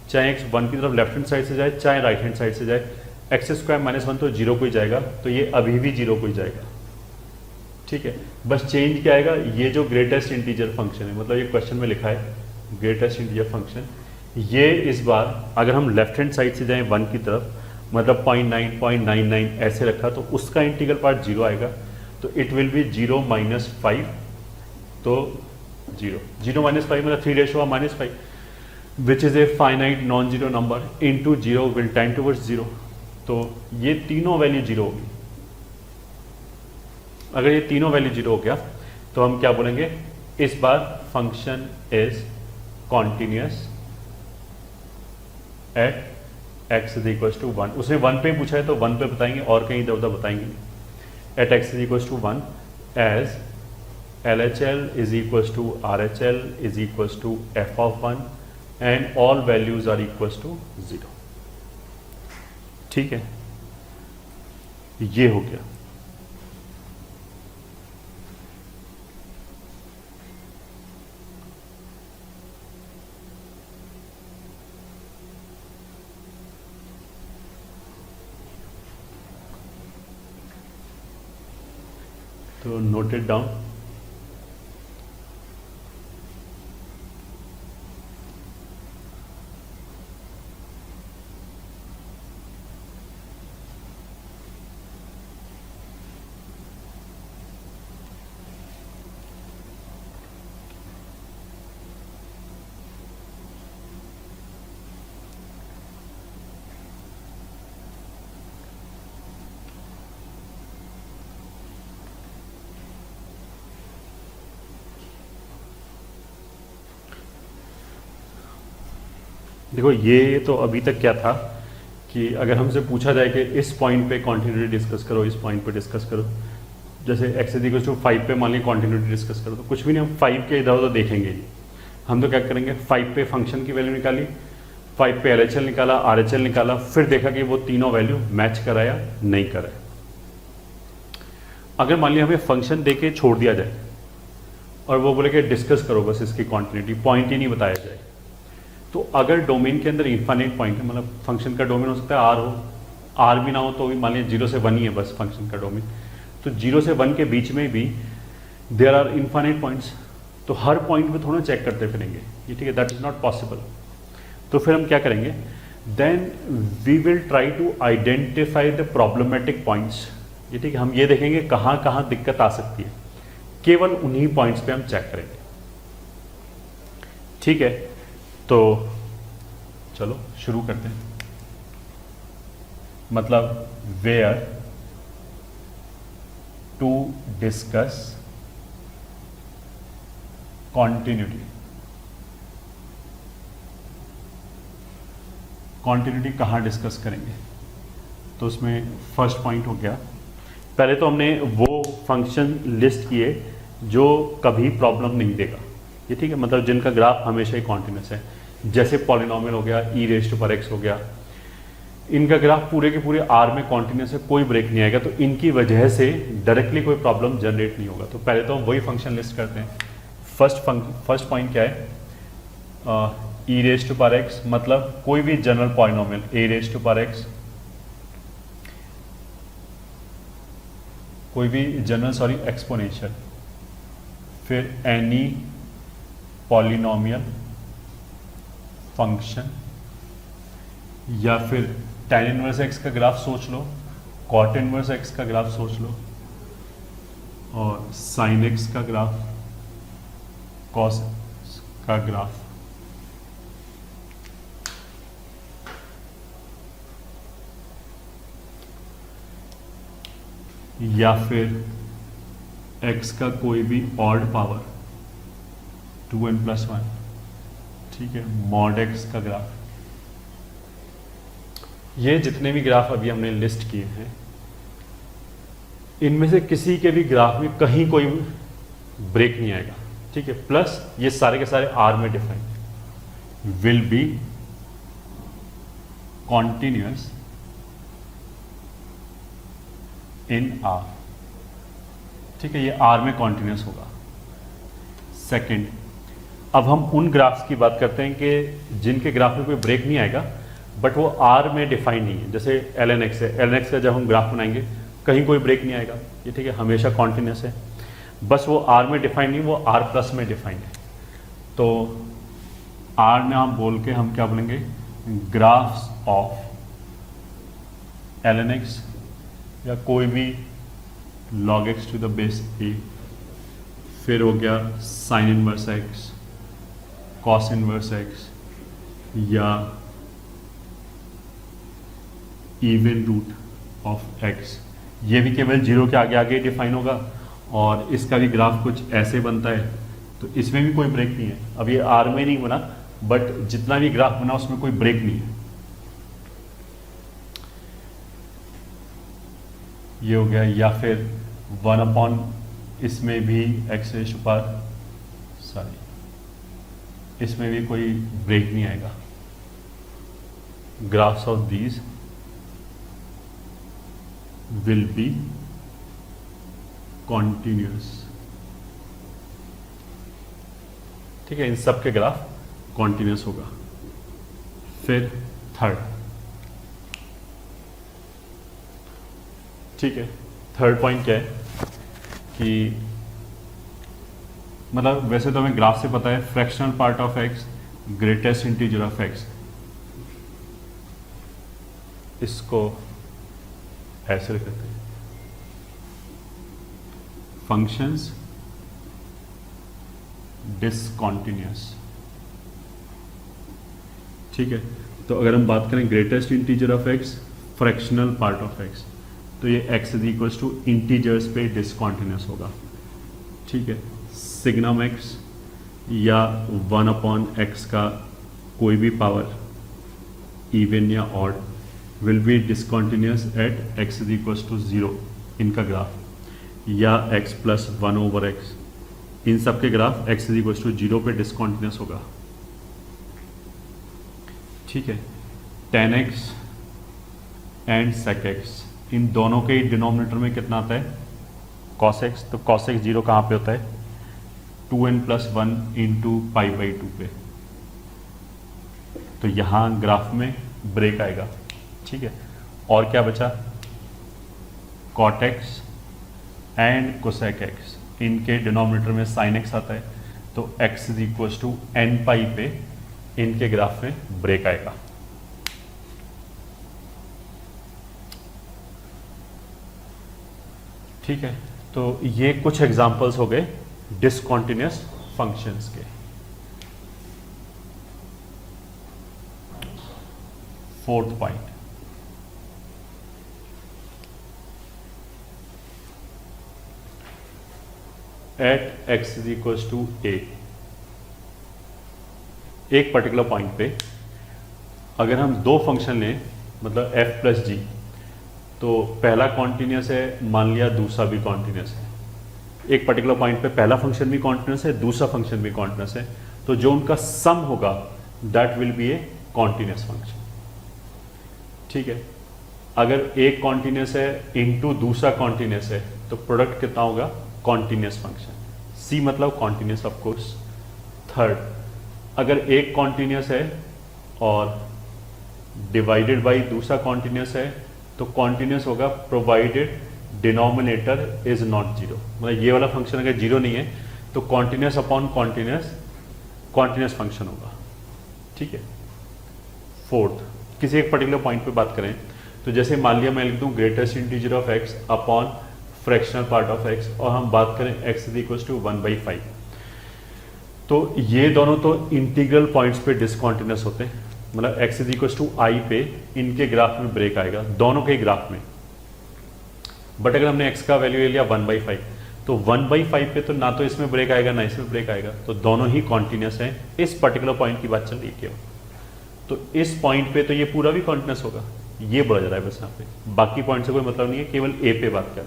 चाहे x 1 की तरफ लेफ्ट हैंड साइड से जाए चाहे राइट हैंड साइड से जाए, x² -1 तो 0 को ही जाएगा, तो ये अभी भी 0 को ही जाएगा, ठीक है। बस चेंज क्या आएगा, ये जो ग्रेटेस्ट इंटीजर फंक्शन है, मतलब ये क्वेश्चन में लिखा है ग्रेटेस्ट इंटीजर फंक्शन, ये इस बार अगर हम लेफ्ट हैंड साइड से जाएं 1 की तरफ, मतलब 0.9 0.99 ऐसे रखा, तो उसका इंटीग्रल पार्ट 0 आएगा, तो इट विल बी 0 - 5, तो 0 -5 मतलब 3⁻⁻5 which is a finite non zero number into 0 will tend towards 0, तो ये तीनों वैल्यू 0 होगी। अगर ये तीनों वैल्यू 0 हो गया तो हम क्या बोलेंगे, इस बार function is continuous at x = 1। उसने 1 पे पूछा है तो 1 पे बताएंगे, और कहीं इधर उधर बताएंगे नहीं। At x = 1 as LHL is equals to RHL is equals to f of 1 and all values are equals to 0. ठीक है, ये हो गया. तो नोट इट डाउन. देखो, ये तो अभी तक क्या था कि अगर हमसे पूछा जाए कि इस पॉइंट पे कॉन्टिन्यूटी डिस्कस करो, इस पॉइंट पे डिस्कस करो, जैसे x इक्वल टू 5 पे मान ली कॉन्टिन्यूटी डिस्कस करो, तो कुछ भी नहीं, हम 5 के इधर उधर देखेंगे नहीं. हम तो क्या करेंगे, 5 पे फंक्शन की वैल्यू निकाली, 5 पे LHL निकाला, RHL निकाला, फिर देखा कि वो तीनों वैल्यू मैच कराया नहीं कराया. अगर मान लिया हमें फंक्शन दे के छोड़ दिया जाए और वो बोले कि डिस्कस करो बस इसकी कॉन्टिन्यूटी, पॉइंट ही नहीं बताया जाए, तो अगर डोमेन के अंदर इन्फाइनाइट पॉइंट है, मतलब फंक्शन का डोमेन हो सकता है आर हो, आर भी ना हो तो भी मान लीजिए 0 से 1 ही है बस फंक्शन का डोमेन, तो 0 से 1 के बीच में भी देयर आर इन्फाइनाइट पॉइंट्स, तो हर पॉइंट पे थोड़ा चेक करते फिरेंगे, ये ठीक है, दैट इज नॉट पॉसिबल. तो फिर हम क्या करेंगे, then we will try to identify the problematic points. ये ठीक है, हम ये देखेंगे कहाँ कहाँ दिक्कत आ सकती है, केवल उन्हीं पॉइंट्स पे हम चेक करेंगे. ठीक है, तो चलो शुरू करते हैं. मतलब where to discuss continuity. Continuity कहाँ डिस्कस करेंगे, तो उसमें फर्स्ट पॉइंट हो गया, पहले तो हमने वो फंक्शन लिस्ट किए जो कभी प्रॉब्लम नहीं देगा. ये ठीक है, मतलब जिनका ग्राफ हमेशा ही कॉन्टिन्यूस है, जैसे पॉलिनोमियल हो गया, e raise to power x हो गया, इनका ग्राफ पूरे के पूरे R में कॉन्टिन्यूस है, कोई ब्रेक नहीं आएगा, तो इनकी वजह से डायरेक्टली कोई प्रॉब्लम जनरेट नहीं होगा. तो पहले तो हम वही फंक्शन लिस्ट करते हैं. फर्स्ट पॉइंट क्या है, e raise to power x, मतलब कोई भी general polynomial a raise to power x, कोई भी जनरल एक्सपोनेंशियल, फिर एनी पॉलिनोमियल फंक्शन, या फिर tan इनवर्स x का ग्राफ सोच लो, cot इनवर्स x का ग्राफ सोच लो, और sin x का ग्राफ, cos का ग्राफ. या फिर x का कोई भी ऑड पावर 2n+1, ठीक है, मॉड x का ग्राफ. ये जितने भी ग्राफ अभी हमने लिस्ट किए हैं, इनमें से किसी के भी ग्राफ में कहीं कोई ब्रेक नहीं आएगा. ठीक है, प्लस ये सारे के सारे R में define will be continuous in R. ठीक है, ये R में कॉन्टिन्यूअस होगा. सेकंड, अब हम उन ग्राफ्स की बात करते हैं कि जिनके ग्राफ में कोई ब्रेक नहीं आएगा बट वो R में डिफाइंड नहीं है. जैसे ln x है, ln x का जब हम ग्राफ बनाएंगे कहीं कोई ब्रेक नहीं आएगा, ये ठीक है, हमेशा कॉन्टिन्यूअस है, बस वो R में डिफाइंड नहीं, वो R प्लस में डिफाइंड है. तो R नाम बोल के हम क्या बोलेंगे, ग्राफ्स ऑफ ln x या कोई भी log x to the base a, फिर हो गया sine inverse x, cos inverse x, या इवन रूट ऑफ x. ये भी केवल 0 के आगे आगे डिफाइन होगा, और इसका भी ग्राफ कुछ ऐसे बनता है. तो इसमें भी कोई ब्रेक नहीं है. अब ये R में नहीं बना, बट जितना भी ग्राफ बना उसमें कोई ब्रेक नहीं है. ये हो गया. या फिर 1/(x इसमें भी x raise to power, sorry इसमें भी कोई ब्रेक नहीं आएगा। Graphs of these will be continuous. ठीक है, इन सब के ग्राफ कॉन्टिन्यूस होगा। फिर थर्ड, ठीक है, थर्ड पॉइंट क्या है कि मतलब वैसे तो हमें ग्राफ से पता है fractional part of x greatest integer of x, इसको ऐसे लिख देते हैं, फंक्शंस डिसकॉन्टिन्यूस। ठीक है, तो अगर हम बात करें greatest integer of x fractional part of x, तो ये x is equal to integers पे डिसकॉन्टिन्यूस होगा। ठीक है, सिग्नम x या 1/x का कोई भी power even or odd will be discontinuous at x is equal to 0 इनका ग्राफ, या x प्लस 1/x, इन सब के graph x is equal to 0 पे डिसकॉन्टिन्यूस होगा। ठीक है, tan x and sec x, इन दोनों के डिनोमिनेटर में कितना आता है cos x, तो cos x 0 कहाँ पे होता है 2n+1 इंटू π/2 पे, तो यहाँ ग्राफ में ब्रेक आएगा। ठीक है, और क्या बचा cot x and cosec x, इनके डिनोमिनेटर में sin x आता है, तो x is equal to nπ पे इनके ग्राफ में ब्रेक आएगा। ठीक है, तो ये कुछ एग्जांपल्स हो गए डिसकॉन्टिन्यूस फंक्शंस के। Fourth point, at x is equal to a, एक पर्टिकुलर पॉइंट पे अगर हम दो फंक्शन लें, मतलब f प्लस जी, तो पहला कॉन्टिन्यूस है, मान लिया दूसरा भी कॉन्टिन्यूस है। एक पर्टिकुलर पॉइंट पे पहला फंक्शन भी कॉन्टिन्यूस है, दूसरा फंक्शन भी कॉन्टिन्यूस है, तो जो उनका सम होगा that will be a continuous function. ठीक है, अगर एक कॉन्टिन्यूस है इनटू दूसरा कॉन्टिन्यूस है, तो प्रोडक्ट कितना होगा कॉन्टिन्यूस फंक्शन। सी मतलब कॉन्टिन्यूस ऑफ कोर्स। थर्ड, अगर एक कॉन्टिन्यूस है और डिवाइडेड बाई दूसरा कॉन्टिन्यूस है, तो कॉन्टिन्यूस होगा provided denominator is not zero, मतलब ये वाला फंक्शन अगर जीरो नहीं है तो कॉन्टिन्यूस अपॉन कॉन्टिन्यूस फंक्शन होगा। ठीक है, फोर्थ, किसी एक पर्टिकुलर पॉइंट पे बात करें, तो जैसे मान लिया मैं लिख दूं greatest integer of x upon fractional part of x, और हम बात करें x इज इक्वल टू 1/5, तो ये दोनों तो इंटीग्रल पॉइंट्स पे डिसकॉन्टिन्यूस होते हैं, मतलब x इज इक्वल टू आई पे इनके ग्राफ में ब्रेक आएगा, दोनों के ग्राफ में। बट अगर हमने x का वैल्यू ले लिया 1/5, तो 1/5 पे तो ना तो इसमें ब्रेक आएगा ना इसमें ब्रेक आएगा, तो दोनों ही कॉन्टिन्यूस हैं। इस पर्टिकुलर पॉइंट की बात चल रही है केवल, तो इस पॉइंट पे तो ये पूरा भी कॉन्टिन्यूस होगा, ये बोला जा रहा है बस यहाँ पे, बाकी पॉइंट से कोई मतलब नहीं है, केवल a पे बात कर।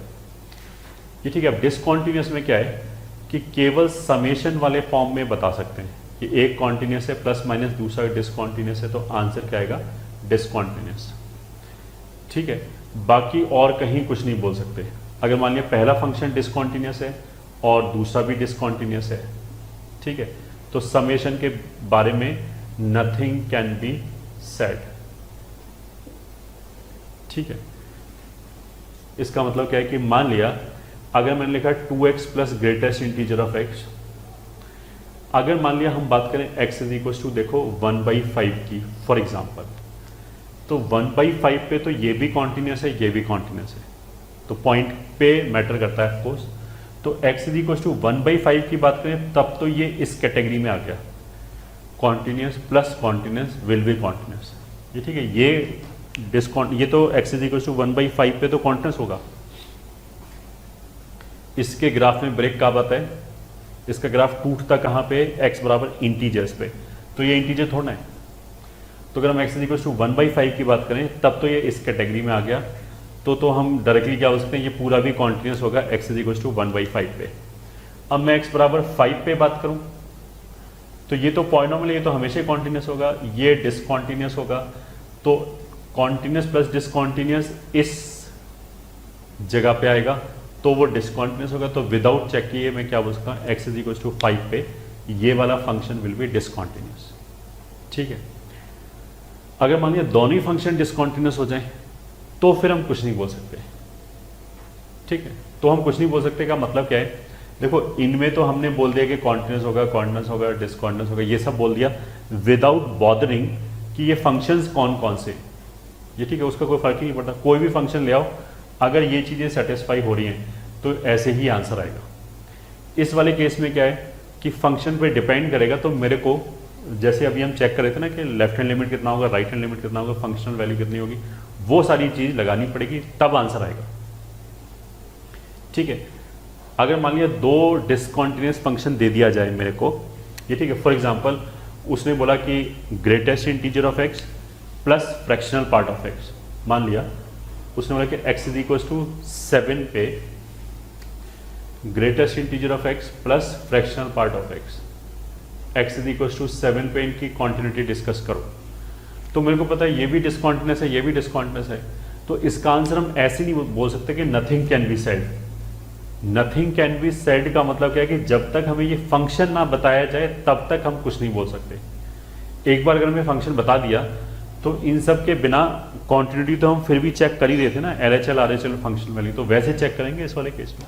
ये ठीक है। अब डिसकॉन्टिन्यूस में क्या है कि केवल समेशन वाले फॉर्म में बता सकते हैं कि एक कॉन्टिन्यूस है प्लस माइनस दूसरा डिसकॉन्टिन्यूस है, तो आंसर क्या आएगा डिसकॉन्टिन्यूस। ठीक है, बाकी और कहीं कुछ नहीं बोल सकते। अगर मान लिया पहला फंक्शन डिसकॉन्टिन्यूस है और दूसरा भी डिसकॉन्टिन्यूस है, ठीक है, तो समेशन के बारे में नथिंग कैन बी सेड। ठीक है, इसका मतलब क्या है कि मान लिया अगर मैंने लिखा 2x plus greatest integer of x, अगर मान लिया हम बात करें x इज इक्वल टू देखो 1/5 की फॉर एग्जांपल, तो 1/5 पे तो ये भी कॉन्टिन्यूस है ये भी कॉन्टिन्यूस है, तो पॉइंट पे मैटर करता है ऑफकोर्स। तो x इज इक्वल टू 1/5 की बात करें तब तो ये इस कैटेगरी में आ गया, continuous plus continuous will be continuous. ये ठीक है, ये तो x इज इक्वल टू 1/5 पे तो कॉन्टिन्यूस होगा। इसके ग्राफ में ब्रेक कब आता है, इसका ग्राफ टूटता कहाँ पे, x बराबर इंटीजर्स पे, तो ये इंटीजर थोड़ा है। तो अगर हम x इज इक्वल टू 1/5 की बात करें तब तो ये इस कैटेगरी में आ गया, तो हम डायरेक्टली क्या हो सकते हैं, ये पूरा भी कॉन्टिन्यूस होगा x इज इक्वल टू 1/5 पे। अब मैं x बराबर 5 पे बात करूं तो ये तो पॉलिनोमियल, ये तो हमेशा ही कॉन्टिन्यूस होगा, ये डिसकॉन्टिन्यूस होगा। तो कॉन्टिन्यूस प्लस डिसकॉन्टिन्यूस इस जगह पे आएगा तो वो डिसकॉन्टिन्यूस होगा। तो विदाउट चेक किए मैं क्या बोल सकता हूँ, x इज इक्वल टू 5 पे ये वाला फंक्शन विल बी डिसकॉन्टिन्यूस। ठीक है, अगर मान लिया दोनों ही फंक्शन डिसकॉन्टिन्यूस हो जाए तो फिर हम कुछ नहीं बोल सकते। ठीक है, तो हम कुछ नहीं बोल सकते का मतलब क्या है, देखो इनमें तो हमने बोल दिया कि कॉन्टिन्यूस होगा, कॉन्टिन्यूस होगा, डिसकॉन्टिन्यूस होगा, ये सब बोल दिया विदाउट बॉदरिंग कि ये फंक्शंस कौन कौन से। ये ठीक है, उसका कोई फर्क ही नहीं पड़ता, कोई भी फंक्शन ले आओ, अगर ये चीज़ें सेटिस्फाई हो रही हैं तो ऐसे ही आंसर आएगा। इस वाले केस में क्या है कि फंक्शन पे डिपेंड करेगा। तो मेरे को जैसे अभी हम चेक कर रहे थे ना कि लेफ्ट हैंड लिमिट कितना होगा, राइट हैंड लिमिट कितना होगा, फंक्शनल वैल्यू कितनी होगी, वो सारी चीज़ लगानी पड़ेगी तब आंसर आएगा। ठीक है, अगर मान लिया दो डिसकॉन्टिन्यूस फंक्शन दे दिया जाए मेरे को, ये ठीक है, फॉर एग्जांपल उसने बोला कि greatest integer of x plus fractional part of x, मान लिया उसने बोला कि x इज इक्वल टू 7 पे greatest integer of x plus fractional part of x is equal to 7 पे इनकी कॉन्टिन्यूटी डिस्कस करो। तो मेरे को पता है ये भी डिसकॉन्टिन्यूस है, ये भी डिसकॉन्टिन्यूस है, तो इसका आंसर हम ऐसे नहीं बोल सकते कि nothing can be said. Nothing can be said का मतलब क्या है कि जब तक हमें ये फंक्शन ना बताया जाए तब तक हम कुछ नहीं बोल सकते। एक बार अगर हमें फंक्शन बता दिया तो इन सब के बिना कॉन्टिन्यूटी तो हम फिर भी चेक कर ही रहे थे ना, LHL RHL फंक्शनल वैल्यू, तो वैसे चेक करेंगे इस वाले केस में।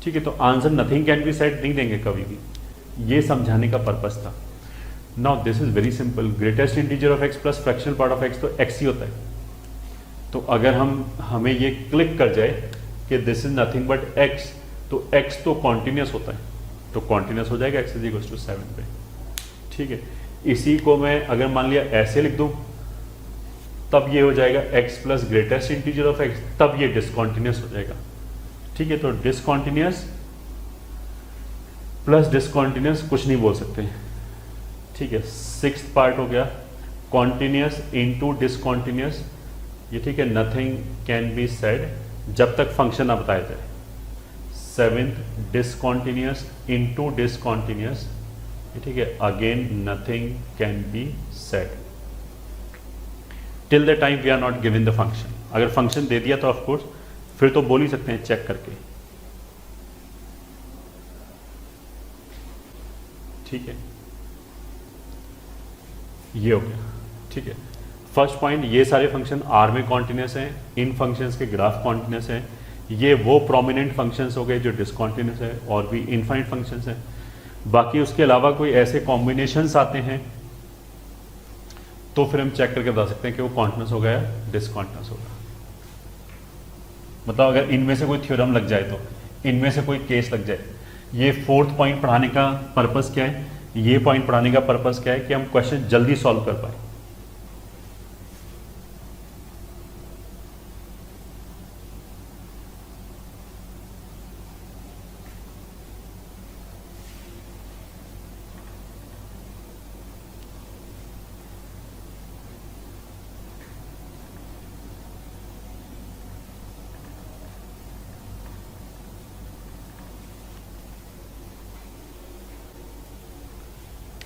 ठीक है, तो answer nothing can be said नहीं देंगे कभी भी, ये समझाने का पर्पस था। Now this is very simple, greatest integer of x plus fractional part of x तो एक्स ही होता है। तो अगर हमें ये क्लिक कर जाए कि this is nothing but x, तो एक्स तो कॉन्टिन्यूस होता है, तो कॉन्टिन्यूस हो जाएगा x इज इक्वल टू 7 पे। ठीक है, इसी को मैं अगर मान लिया ऐसे लिख दूं तब ये हो जाएगा x plus greatest integer of x, तब ये डिसकॉन्टिन्यूस हो जाएगा। ठीक है, तो डिसकॉन्टिन्यूस प्लस डिसकॉन्टिन्यूस कुछ नहीं बोल सकते। ठीक है, 6th पार्ट हो गया कॉन्टिन्यूस इनटू डिसकॉन्टिन्यूस, ये ठीक है, नथिंग कैन बी सेड जब तक फंक्शन ना बताया जाए। 7th डिसकॉन्टिन्यूस इनटू डिसकॉन्टिन्यूस, ये ठीक है, again nothing can be said till the time we are not given the function. अगर फंक्शन दे दिया तो ऑफ कोर्स फिर तो बोल ही सकते हैं चेक करके। ठीक है, ये हो गया। ठीक है, फर्स्ट पॉइंट, ये सारे फंक्शन आर में कॉन्टिन्यूस हैं, इन फंक्शंस के ग्राफ कॉन्टिन्यूस हैं। ये वो प्रोमिनेंट फंक्शंस हो गए जो डिसकॉन्टिन्यूस है, और भी इनफाइनाइट फंक्शंस हैं। बाकी उसके अलावा कोई ऐसे कॉम्बिनेशंस आते हैं तो फिर हम चेक करके बता सकते हैं कि वो कॉन्टिन्यूस होगा या डिसकॉन्टिन्यूस होगा। मतलब अगर इनमें से कोई थ्योरम लग जाए, तो इनमें से कोई केस लग जाए। ये 4th पॉइंट पढ़ाने का पर्पस क्या है, ये पॉइंट पढ़ाने का पर्पस क्या है कि हम क्वेश्चन जल्दी सॉल्व कर पाए।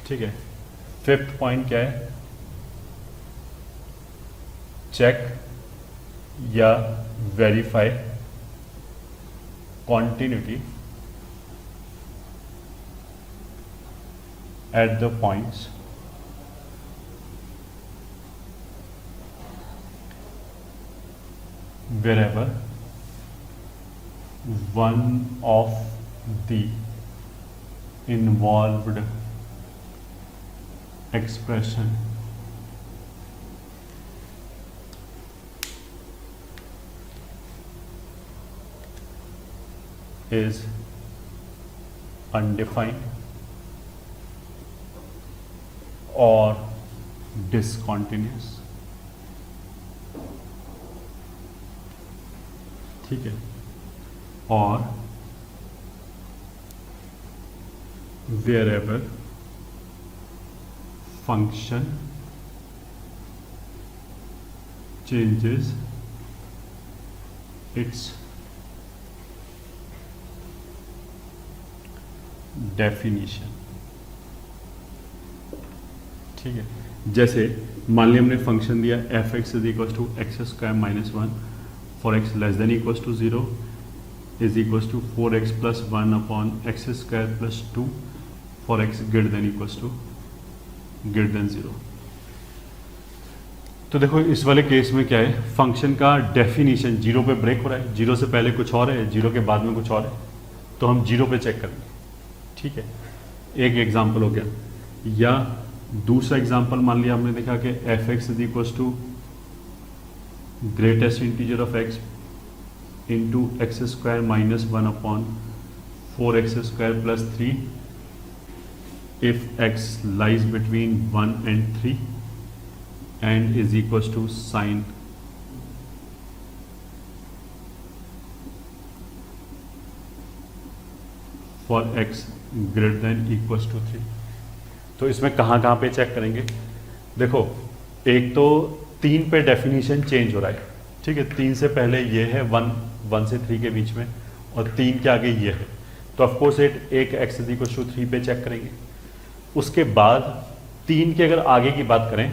ठीक है, 5th पॉइंट क्या है, चेक या verify continuity at the points wherever one of the involved expression is undefined or discontinuous। ठीक है, और wherever function changes its definition. ठीक है, जैसे मान लिया हमने फंक्शन दिया f x is equal to x square minus one for x less than equal to zero is equal to 4x plus one upon x square plus two for x greater than equal to greater than zero. तो देखो इस वाले case में क्या है, function का definition zero पे break हो रहा है, जीरो से पहले कुछ और है, जीरो के बाद में कुछ और है, तो हम जीरो पे चेक करेंगे। ठीक है, एक एग्जाम्पल हो गया। या दूसरा एग्जाम्पल मान लिया हमने देखा कि f x is equal to greatest integer of x into x square minus one upon 4x square plus 3 if x lies between 1 and 3 and is equals to sin for x greater than equals to 3। तो इसमें कहाँ पे check करेंगे? देखो एक तो 3 पे definition change हो रहा है। ठीक है, 3 से पहले ये है 1 से 3 के बीच में, और 3 के आगे ये है, तो ऑफकोर्स एक एक्स इज इक्वल टू 3 पे चेक करेंगे। उसके बाद 3 के अगर आगे की बात करें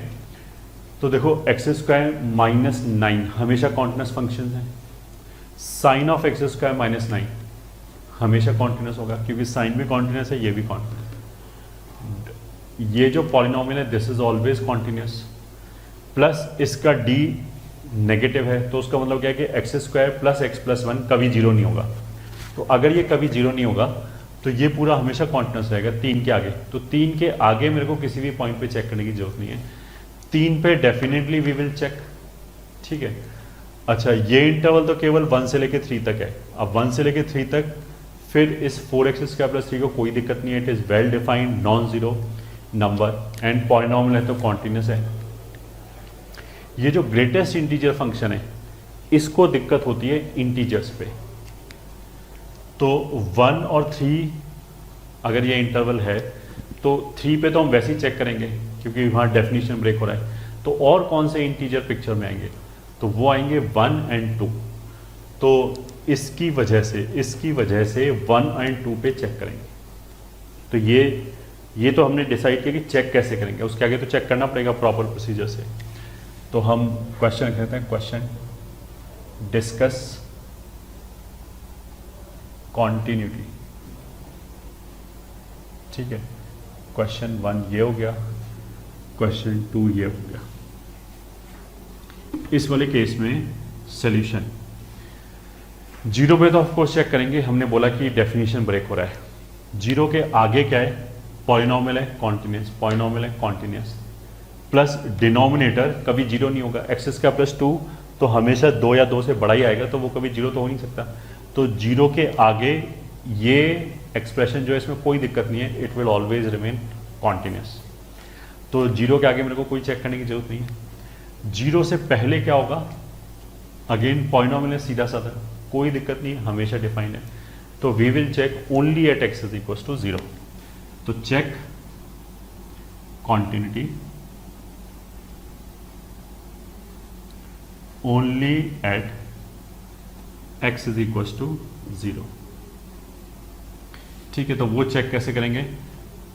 तो देखो एक्स स्क्वायर माइनस 9 हमेशा कॉन्टिन्यूस फंक्शन है, sine of x square minus 9 हमेशा कॉन्टिन्यूस होगा, क्योंकि साइन भी कॉन्टिन्यूस है, ये भी कॉन्टिन्यूस। ये जो पॉलिनोमियल है this is always continuous, plus इसका डी नेगेटिव है, तो उसका मतलब क्या है कि x square plus x plus 1 कभी जीरो नहीं होगा। तो अगर ये कभी जीरो नहीं होगा तो ये पूरा हमेशा कॉन्टिन्यूस रहेगा 3 के आगे। तो 3 के आगे मेरे को किसी भी पॉइंट पे चेक करने की जरूरत नहीं है, 3 पे डेफिनेटली वी विल चेक। ठीक है, अच्छा ये इंटरवल तो केवल 1 से लेके 3 तक है। अब 1 से लेके 3 तक फिर इस 4x स्क्वायर प्लस 3 को कोई दिक्कत नहीं है, it is well defined non zero number and polynomial है तो कॉन्टिन्यूस है। ये जो ग्रेटेस्ट इंटीजर फंक्शन है इसको दिक्कत होती है इंटीजर्स पे। तो 1 और 3 अगर ये इंटरवल है तो 3 पे तो हम वैसे ही चेक करेंगे क्योंकि वहाँ डेफिनेशन ब्रेक हो रहा है। तो और कौन से इंटीजर पिक्चर में आएंगे? तो वो आएंगे 1 एंड 2। तो इसकी वजह से 1 एंड 2 पे चेक करेंगे। तो ये तो हमने डिसाइड किया कि चेक कैसे करेंगे, उसके आगे तो चेक करना पड़ेगा प्रॉपर प्रोसीजर से। तो हम क्वेश्चन कहते हैं, क्वेश्चन डिस्कस कॉन्टिन्यूटी। ठीक है, क्वेश्चन 1 ये हो गया, क्वेश्चन 2 ये हो गया। इस वाले केस में सॉल्यूशन जीरो पे तो ऑफकोर्स चेक करेंगे, हमने बोला कि डेफिनेशन ब्रेक हो रहा है। जीरो के आगे क्या है? पॉलिनोमियल है कॉन्टिन्यूस, पॉलिनोमियल है कॉन्टिन्यूस, प्लस डिनोमिनेटर कभी जीरो नहीं होगा। एक्स स्क्वायर प्लस 2 तो हमेशा 2 या 2 से बड़ा ही आएगा, तो वो कभी जीरो तो हो नहीं सकता। तो जीरो के आगे ये एक्सप्रेशन जो है इसमें कोई दिक्कत नहीं है, it will always remain continuous. तो जीरो के आगे मेरे को कोई चेक करने की जरूरत नहीं है। जीरो से पहले क्या होगा? अगेन पॉलिनोमियल है, सीधा साधा, कोई दिक्कत नहीं है, हमेशा डिफाइंड है। तो we will check only at x is equal to 0। तो check continuity only at x is equal to 0। ठीक है, तो वो चेक कैसे करेंगे?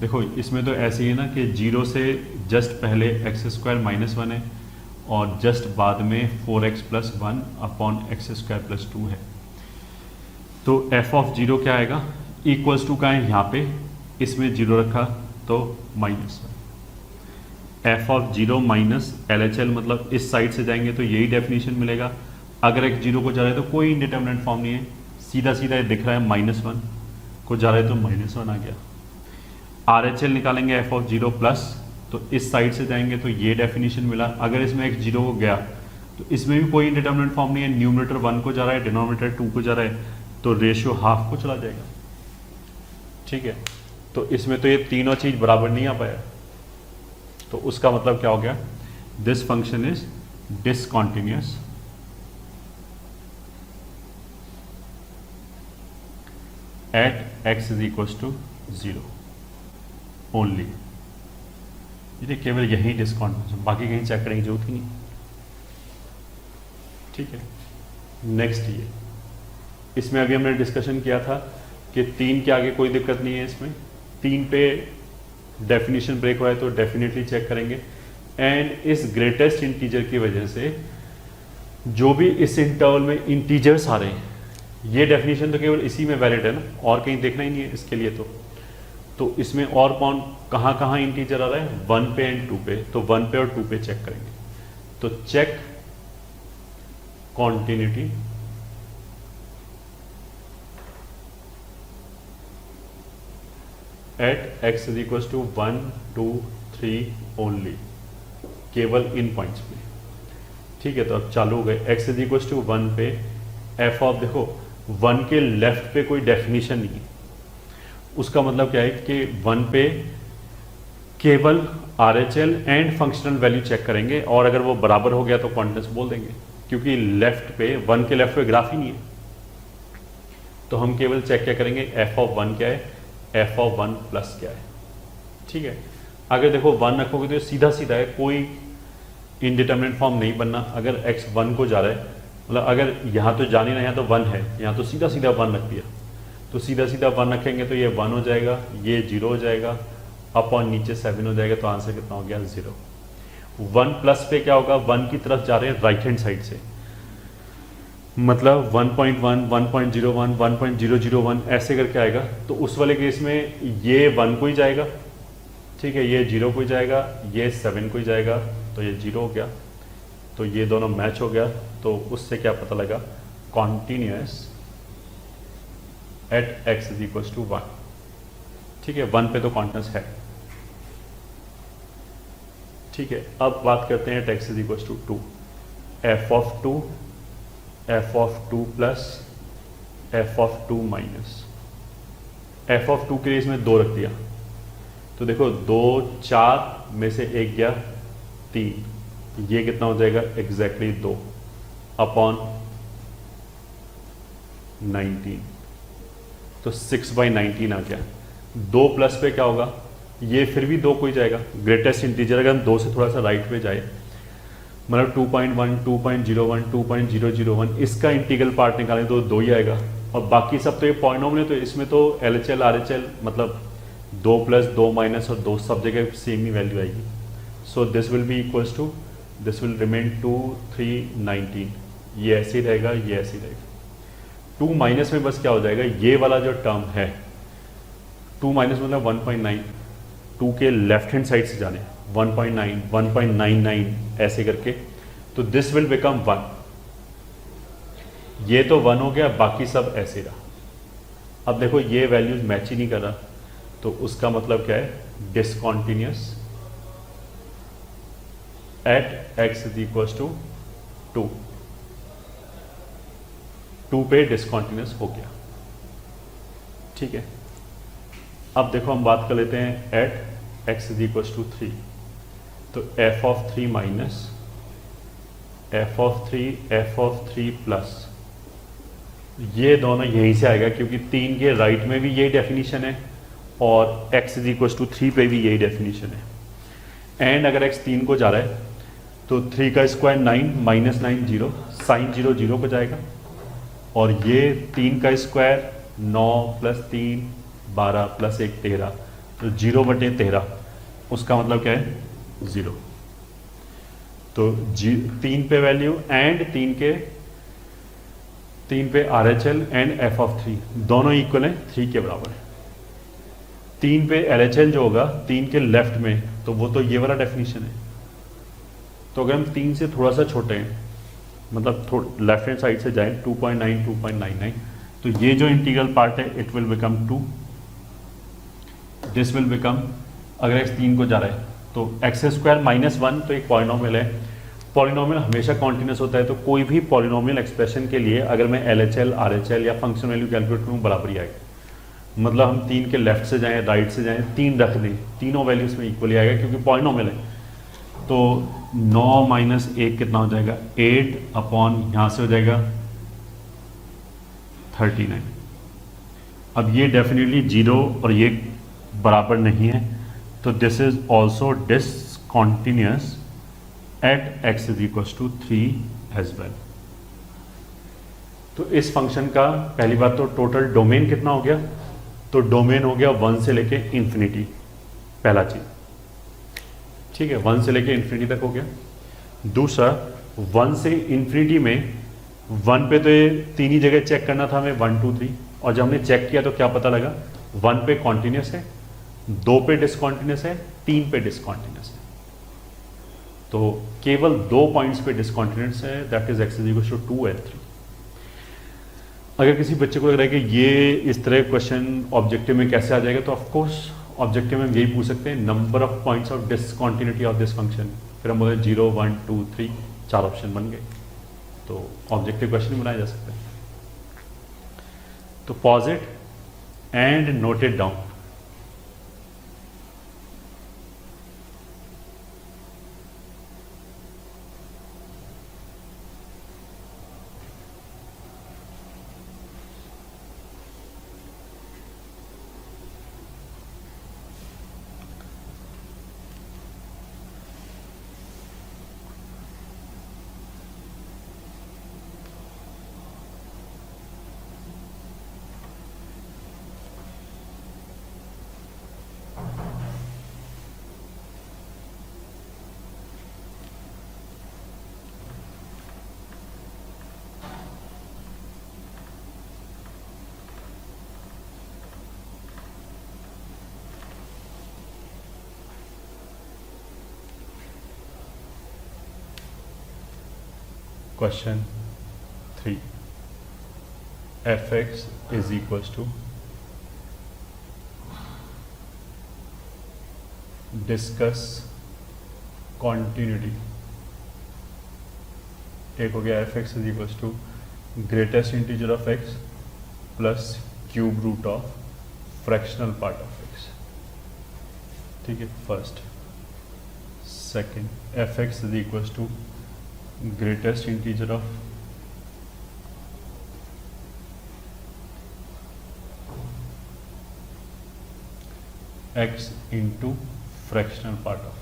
देखो इसमें तो ऐसे ही है ना कि 0 से जस्ट पहले एक्स स्क्वायर माइनस 1 है और जस्ट बाद में 4x plus 1 upon x square plus 2 है। तो f ऑफ 0 क्या आएगा? इक्वल्स टू का है यहाँ पे, इसमें 0 रखा तो -1। f ऑफ 0 माइनस LHL, मतलब इस साइड से जाएंगे तो यही डेफिनेशन मिलेगा। अगर x 0 को जा रहा है तो कोई इंडिटरमिनेट फॉर्म नहीं है, सीधा सीधा दिख रहा है -1 को जा रहा है तो -1 आ गया। RHL निकालेंगे f ऑफ 0 प्लस, तो इस साइड से जाएंगे तो ये डेफिनेशन मिला। अगर इसमें x 0 को गया तो इसमें भी कोई इंडिटरमिनेट फॉर्म नहीं है, न्यूमरेटर 1 को जा रहा है, डिनोमिनेटर 2 को जा रहा है, तो रेशियो हाफ को चला जाएगा। ठीक है, तो इसमें तो ये तीनों चीज बराबर नहीं आ पाया, तो उसका मतलब क्या हो गया? This function is discontinuous at x is equal to 0 only. ये केवल यही डिसकॉन्टिन्यूअस, बाकी कहीं चेक करने की जरूरत ही नहीं। ठीक है, नेक्स्ट ये इसमें अभी हमने डिस्कशन किया था कि 3 के आगे कोई दिक्कत नहीं है इसमें, 3 पे डेफिनेशन ब्रेक हुआ है तो डेफिनेटली चेक करेंगे। एंड इस ग्रेटेस्ट इंटीजर की वजह से जो भी इस इंटरवल में इंटीजर्स आ रहे हैं, ये डेफिनेशन तो केवल इसी में वैलिड है ना, और कहीं देखना ही नहीं है इसके लिए। तो इसमें और कौन कहाँ कहाँ इंटीजर आ रहा है, 1 पे एंड 2 पे, तो 1 पे और 2 पे चेक करेंगे। तो check continuity at x is equal to 1 2 3 only, केवल इन पॉइंट्स पे। ठीक है, तो अब चालू हो गए। x इज इक्वल टू 1 पे f ऑफ, देखो 1 के लेफ्ट पे कोई डेफिनेशन नहीं है, उसका मतलब क्या है कि 1 पे केवल RHL and functional value check करेंगे, और अगर वो बराबर हो गया तो कॉन्टिन्यूस बोल देंगे, क्योंकि लेफ्ट पे 1 के लेफ्ट पे ग्राफ ही नहीं है। तो हम केवल चेक क्या करेंगे, f ऑफ 1 क्या है, f ऑफ 1 प्लस क्या है। ठीक है, अगर देखो 1 रखोगे तो सीधा सीधा है, कोई इनडिटरमिनेट फॉर्म नहीं बनना। अगर x 1 को जा रहा है, मतलब अगर यहाँ तो जाने ना, यहाँ तो 1 है, यहाँ तो सीधा सीधा 1 रख दिया, तो सीधा सीधा 1 रखेंगे तो ये 1 हो जाएगा, ये 0 हो जाएगा, अप और नीचे 7 हो जाएगा, तो आंसर कितना हो गया, 0। 1 प्लस पे क्या होगा, 1 की तरफ जा रहे हैं राइट हैंड साइड से, मतलब 1.1 1.01 1.001 ऐसे करके आएगा। तो उस वाले केस में ये 1 को ही जाएगा, ठीक है, ये 0 को ही जाएगा, ये 7 को ही जाएगा, तो ये 0 हो गया, तो ये दोनों मैच हो गया। तो उससे क्या पता लगा, continuous at x is equal to 1। ठीक है, 1 पे तो कॉन्टिन्यूअस है। ठीक है, अब बात करते हैं at x is equal to 2, f of 2 plus f of 2 minus f of 2 के लिए इसमें 2 रख दिया, तो देखो 2 4 में से 1 गया 3, ये कितना हो जाएगा, एग्जैक्टली 2 अपॉन 19, तो 6/19 आ गया। 2 प्लस पे क्या होगा, ये फिर भी 2 को ही जाएगा, ग्रेटेस्ट इंटीजर अगर हम 2 से थोड़ा सा राइट पे जाए, मतलब 2.1 2.01 2.001, इसका इंटीग्रल पार्ट निकालें तो 2 ही आएगा, और बाकी सब तो ये पॉलिनोमियल है, तो इसमें तो LHL RHL मतलब 2 प्लस 2 माइनस और 2 सब जगह सेम ही वैल्यू आएगी। So this will be equals to, this will remain 2 3 19, ये ऐसे ही रहेगा, ये ऐसे ही रहेगा। 2 माइनस में बस क्या हो जाएगा, ये वाला जो टर्म है 2 माइनस मतलब 1.9, 2 के लेफ्ट हैंड साइड से जाने 1.9 1.99 ऐसे करके, तो दिस विल बिकम 1, ये तो 1 हो गया, बाकी सब ऐसे रहा। अब देखो ये वैल्यूज मैच ही नहीं कर रहा, तो उसका मतलब क्या है, discontinuous at x is equal to 2, 2 पे डिसकॉन्टिन्यूअस हो गया। ठीक है, अब देखो हम बात कर लेते हैं at x is equal to 3, तो f of 3 minus f of 3 plus, ये दोनों यहीं से आएगा, क्योंकि 3 के राइट में भी यही डेफिनेशन है और x इज इक्वल टू 3 पे भी यही डेफिनेशन है। एंड अगर x 3 को जा रहा है तो 3 का स्क्वायर 9 माइनस 9 0, साइन 0 0 को जाएगा, और ये 3 का स्क्वायर 9 प्लस 3 12 प्लस 1 13, तो 0/13, उसका मतलब क्या है, 0। तो 3 पे वैल्यू एंड 3 पे RHL एंड f ऑफ 3 दोनों इक्वल हैं, 3 के बराबर है। 3 पे LHL जो होगा 3 के लेफ्ट में, तो वो तो ये वाला डेफिनेशन है। तो अगर हम 3 से थोड़ा सा छोटे हैं, मतलब लेफ्ट हैंड साइड से जाएं 2.9 2.99, तो ये जो इंटीग्रल पार्ट है it will become 2, this will become, अगर x 3 को जा रहा है तो x² माइनस 1, तो एक पॉलिनोमियल है, पॉलिनोमियल हमेशा कॉन्टिन्यूस होता है, तो कोई भी पॉलिनोमियल एक्सप्रेशन के लिए अगर मैं LHL RHL या फंक्शन वैल्यू कैलकुलेट करूँ बराबर ही आएगा। मतलब हम 3 के लेफ्ट से जाएं, राइट से जाएं, 3 रख दें, तीनों वैल्यूज में इक्वली आएगा, क्योंकि पॉलिनोमियल है। तो 9 माइनस 1 कितना हो जाएगा, 8 अपॉन यहाँ से हो जाएगा 39। अब ये डेफिनेटली 0 और ये बराबर नहीं है, तो this is also discontinuous at x is equal to 3 as well. तो इस फंक्शन का पहली बात तो टोटल डोमेन कितना हो गया, तो डोमेन हो गया 1 से लेके इन्फिनिटी, पहला चीज, ठीक है, 1 से लेके इन्फिनिटी तक हो गया। दूसरा 1 से इन्फिनिटी में 1 पे तो ये तीन ही जगह चेक करना था हमें, 1 2 3, और जब हमने चेक किया तो क्या पता लगा, 1 पे कॉन्टिन्यूस है, 2 पे डिसकॉन्टिन्यूस है, 3 पे डिसकॉन्टिन्यूस है। तो केवल 2 पॉइंट्स पे डिसकॉन्टिन्यूस है, that is x equal to 2 and 3। अगर किसी बच्चे को लग रहा है कि ये इस तरह क्वेश्चन ऑब्जेक्टिव में कैसे आ जाएगा, तो ऑफकोर्स ऑब्जेक्टिव में यही पूछ सकते हैं, number of points of discontinuity of this function, फिर हम बोलते हैं 0 1 2 3, 4 ऑप्शन बन गए, तो ऑब्जेक्टिव क्वेश्चन बनाए जा सकते हैं। तो pause it and note it down. Question 3, fx is equals to discuss continuity। एक हो गया fx is equals to greatest integer of x plus cube root of fractional part of x, ठीक है, first. Second fx is equals to greatest integer of x into fractional part of x।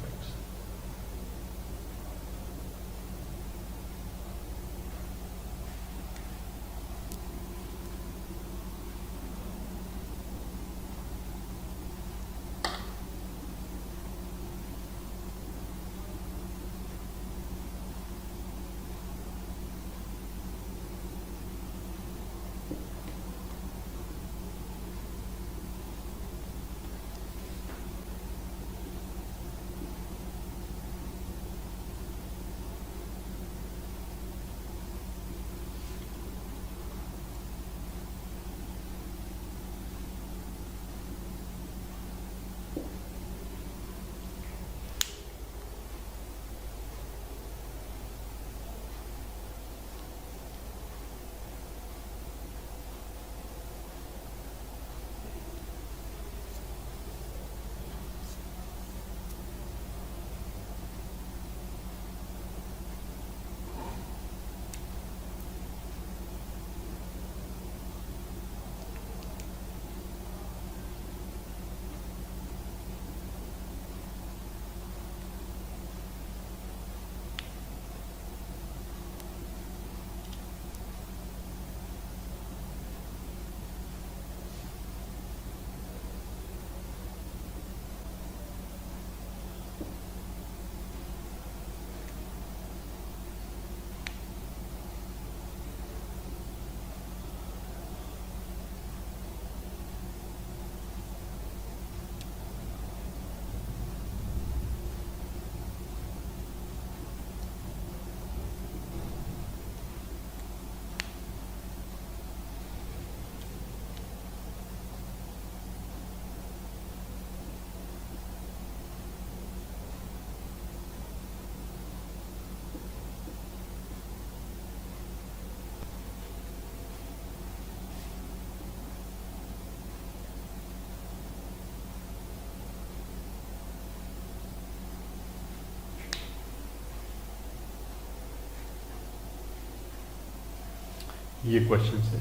ये question है,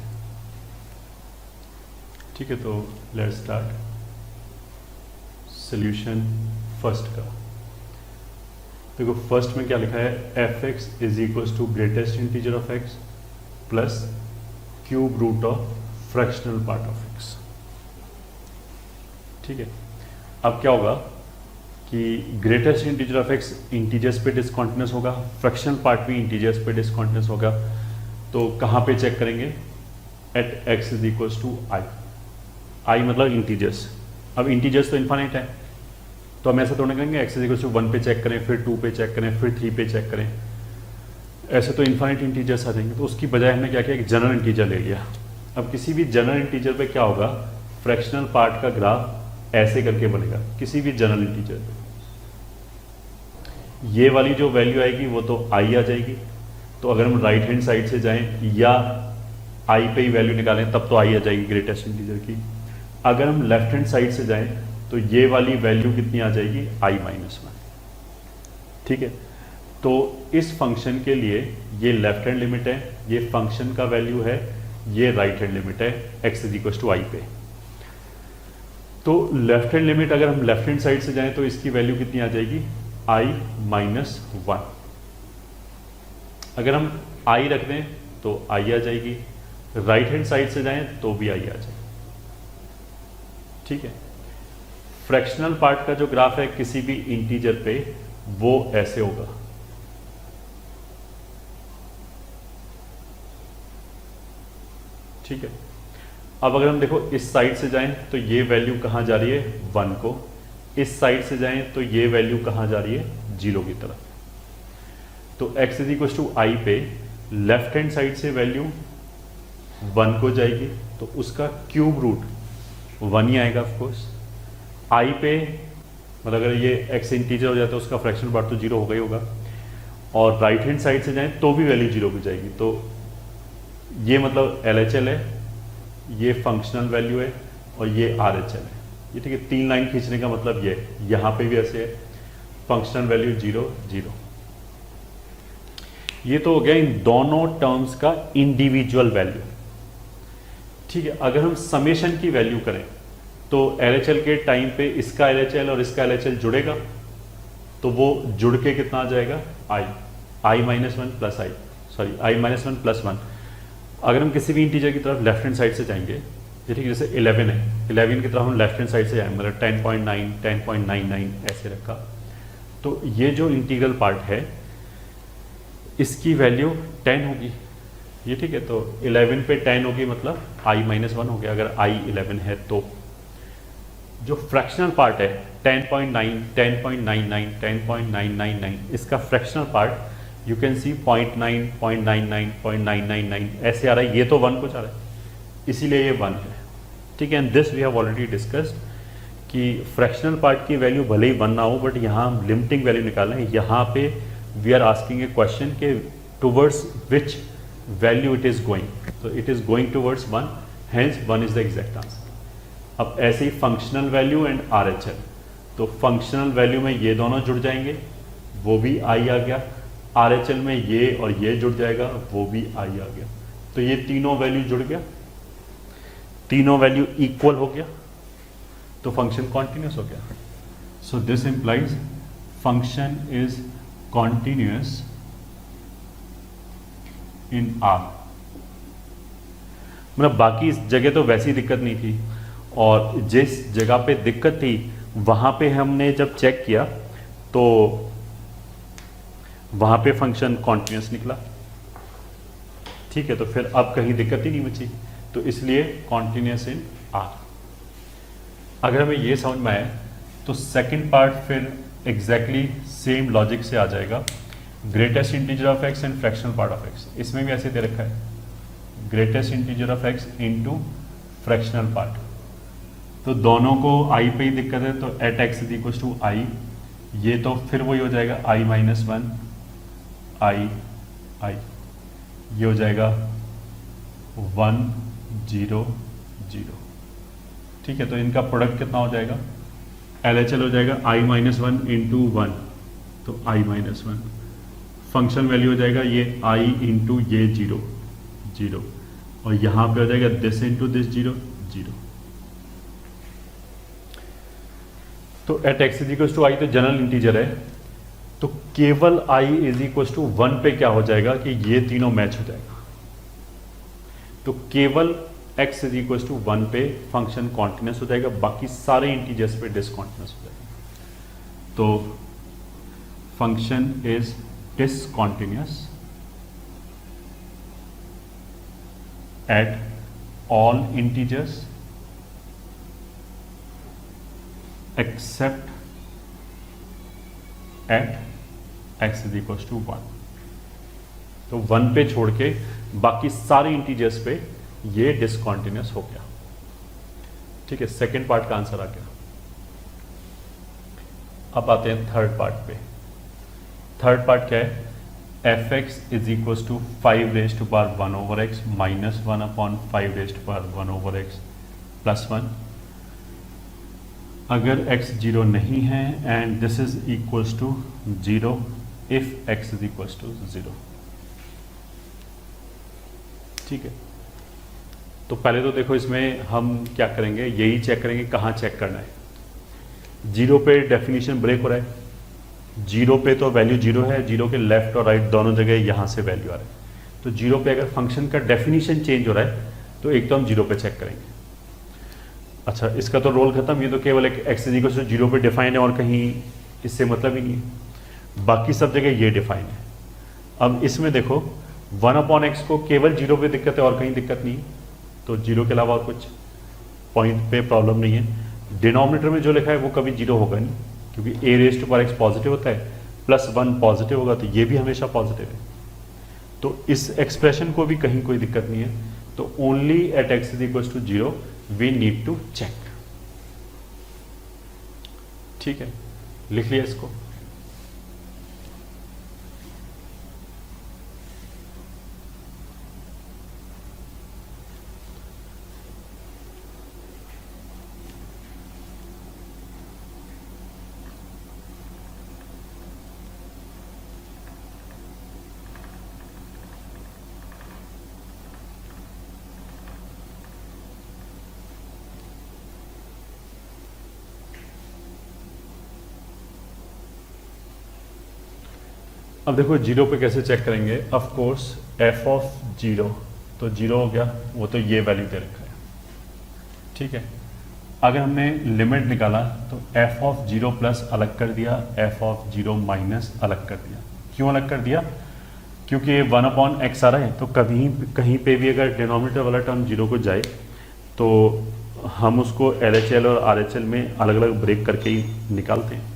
ठीक है। तो let's start solution first का। देखो first में क्या लिखा है, f x is equals to greatest integer of x plus cube root of fractional part of x. ठीक है, अब क्या होगा कि greatest integer of x integers पे डिसकॉन्टिन्यूस होगा, फ्रैक्शनल पार्ट भी इंटीजर्स पे डिसकॉन्टिन्यूस होगा। तो कहाँ पे चेक करेंगे? At x is equals to i, i मतलब इंटीजर्स। अब इंटीजर्स तो इन्फाइनाइट है, तो हम ऐसा थोड़ा करेंगे एक्स इज इक्वल्स टू 1 पे चेक करें, फिर 2 पे चेक करें, फिर 3 पे चेक करें, ऐसे तो इन्फाइनाइट इंटीजर्स आ जाएंगे। तो उसकी बजाय हमने क्या किया, एक जनरल इंटीजर ले लिया। अब किसी भी जनरल इंटीजर पे क्या होगा, फ्रैक्शनल पार्ट का ग्राफ ऐसे करके बनेगा किसी भी जनरल इंटीजर पे। ये वाली जो वैल्यू आएगी वो तो आई आ जाएगी। तो अगर हम राइट हैंड साइड से जाएं या आई पे ही वैल्यू निकालें तब तो आई आ जाएगी ग्रेटेस्ट इंटीजर की। अगर हम लेफ्ट हैंड साइड से जाएं तो ये वाली वैल्यू कितनी आ जाएगी, आई माइनस 1। ठीक है, तो इस फंक्शन के लिए ये लेफ्ट हैंड लिमिट है, ये फंक्शन का वैल्यू है, ये राइट हैंड लिमिट है एक्स इज इक्वल टू आई पे। तो लेफ्ट हैंड लिमिट अगर हम लेफ्ट हैंड साइड से जाएं तो इसकी वैल्यू कितनी आ जाएगी, आई माइनस 1। अगर हम आई रख दें तो आई आ जाएगी, राइट हैंड साइड से जाएं तो भी आई आ जाएगी। ठीक है, फ्रैक्शनल पार्ट का जो ग्राफ है किसी भी इंटीजर पे वो ऐसे होगा। ठीक है, अब अगर हम देखो इस साइड से जाएं तो ये वैल्यू कहां जा रही है, 1 को। इस साइड से जाएं तो ये वैल्यू कहां जा रही है, 0 की तरफ। तो x इज इक्वल टू आई पे लेफ्ट हैंड साइड से वैल्यू 1 को जाएगी, तो उसका क्यूब रूट 1 ही आएगा ऑफकोर्स। आई पे मतलब अगर ये x इंटीजर हो जाता है उसका फ्रैक्शनल पार्ट तो 0 होगा ही होगा। और राइट हैंड साइड से जाएं तो भी वैल्यू 0 की जाएगी। तो ये मतलब LHL है, ये फंक्शनल वैल्यू है और ये RHL है। ये ठीक है, 3 लाइन खींचने का मतलब ये, यहां पे भी ऐसे है, फंक्शनल वैल्यू 0 0। ये तो हो गया इन दोनों टर्म्स का इंडिविजुअल वैल्यू। ठीक है, अगर हम समेशन की वैल्यू करें तो LHL के टाइम पे इसका LHL और इसका LHL जुड़ेगा, तो वो जुड़ के कितना आ जाएगा, i minus 1 plus i, sorry i minus 1 plus 1। अगर हम किसी भी इंटीजर की तरफ लेफ्ट हैंड साइड से जाएंगे, ठीक है, जैसे 11 है, 11 की तरफ हम लेफ्ट हैंड साइड से जाएंगे, मतलब 10.9 10.99 ऐसे रखा, तो ये जो इंटीग्रल पार्ट है इसकी वैल्यू 10 होगी। ये ठीक है, तो 11 पे 10 होगी मतलब आई माइनस 1 हो गया अगर आई 11 है। तो जो फ्रैक्शनल पार्ट है 10.9 10.99 10.999 इसका fractional part you can see 0.9 0.99 0.999 ऐसे आ रहा है, ये तो 1 कुछ आ रहा है, इसीलिए ये 1 है। ठीक है, and this we have already discussed कि फ्रैक्शनल पार्ट की वैल्यू भले ही 1 ना हो, बट यहाँ हम लिमिटिंग वैल्यू निकाल रहे हैं। यहाँ पे we are asking a question के towards which value it is going, तो it is going towards 1, hence 1 is the exact answer. अब ऐसे ही फंक्शनल वैल्यू एंड RHL, तो फंक्शनल वैल्यू में ये दोनों जुड़ जाएंगे, वो भी आई आ गया। RHL में ये और ये जुड़ जाएगा, वो भी आई आ गया। तो ये तीनों वैल्यू जुड़ गया, तीनों वैल्यू इक्वल हो गया, तो फंक्शन कॉन्टिन्यूस हो गया। So this implies function is continuous in R। मतलब बाकी इस जगह तो वैसी दिक्कत नहीं थी, और जिस जगह पे दिक्कत थी वहां पे हमने जब चेक किया तो वहां पे फंक्शन कॉन्टिन्यूस निकला। ठीक है, तो फिर अब कहीं दिक्कत ही नहीं बची, तो इसलिए कॉन्टिन्यूस इन R। अगर हमें ये समझ में आए तो सेकंड पार्ट फिर एग्जैक्टली सेम लॉजिक से आ जाएगा। Greatest integer of x and fractional part of x, इसमें भी ऐसे दे रखा है, greatest integer of x into fractional part. तो दोनों को आई पे ही दिक्कत है, तो at x is equal to i, ये तो फिर वही हो जाएगा आई माइनस 1 आई आई, ये हो जाएगा 1 0 0। ठीक है, तो इनका प्रोडक्ट कितना हो जाएगा, LHL हो जाएगा आई माइनस 1 इंटू 1, तो आई माइनस 1। फंक्शन वैल्यू हो जाएगा ये आई इंटू ये 0 0, और यहां पे हो जाएगा दिस इंटू दिस 0 0। तो at x is equal to i तो जनरल इंटीजर है, तो केवल आई इज इक्वल टू 1 पे क्या हो जाएगा कि ये तीनों मैच हो जाएगा। तो केवल x इज इक्वल टू 1 पे फंक्शन कॉन्टिन्यूस हो जाएगा, बाकी सारे इंटीजर्स पे डिसकॉन्टिन्यूस हो जाएगा। तो function is discontinuous at all integers except at x is equal to 1। तो 1 पे छोड़ के बाकी सारे इंटीजर्स पे ये डिसकॉन्टिन्यूस हो गया। ठीक है, सेकेंड पार्ट का आंसर आ गया। अब आते हैं थर्ड पार्ट पे। थर्ड पार्ट क्या है? F x is equal to 5 raise to power 1 over x minus 1 upon 5 raise to power 1 over x plus 1। अगर x 0 नहीं है and this is equal to 0 if x is equal to 0। ठीक है, तो पहले तो देखो इसमें हम क्या करेंगे, यही चेक करेंगे कहाँ चेक करना है। 0 पे डेफिनेशन ब्रेक हो रहा है, 0 पे तो वैल्यू 0 है, 0 के लेफ्ट और राइट दोनों जगह यहाँ से वैल्यू आ रहा है। तो 0 पे अगर फंक्शन का डेफिनेशन चेंज हो रहा है तो एक तो हम 0 पे चेक करेंगे। अच्छा, इसका तो रोल खत्म, ये तो केवल एक x इज इक्वल टू 0 पे डिफाइन है और कहीं इससे मतलब ही नहीं है, बाकी सब जगह ये डिफाइन है। अब इसमें देखो 1 अपॉन एक्स को केवल 0 पे दिक्कत है और कहीं दिक्कत नहीं है, तो 0 के अलावा और कुछ पॉइंट पे प्रॉब्लम नहीं है। डिनोमिनेटर में जो लिखा है वो कभी 0 होगा नहीं, क्योंकि a raise to power x positive होता है, प्लस 1 पॉजिटिव होगा तो ये भी हमेशा पॉजिटिव है। तो इस एक्सप्रेशन को भी कहीं कोई दिक्कत नहीं है। तो only at x is equal to 0 we need to check. ठीक है, लिख लिया इसको। अब देखो 0 पे कैसे चेक करेंगे। ऑफ कोर्स f ऑफ 0 तो 0 हो गया, वो तो ये वैल्यू दे रखा है। ठीक है, अगर हमने लिमिट निकाला तो f ऑफ 0 प्लस अलग कर दिया, f ऑफ 0 माइनस अलग कर दिया। क्यों अलग कर दिया? क्योंकि 1 अपॉन एक्स आ रहा है, तो कभी कहीं पे भी अगर डिनोमिनेटर वाला टर्म 0 को जाए तो हम उसको LHL और RHL में अलग अलग ब्रेक करके ही निकालते हैं।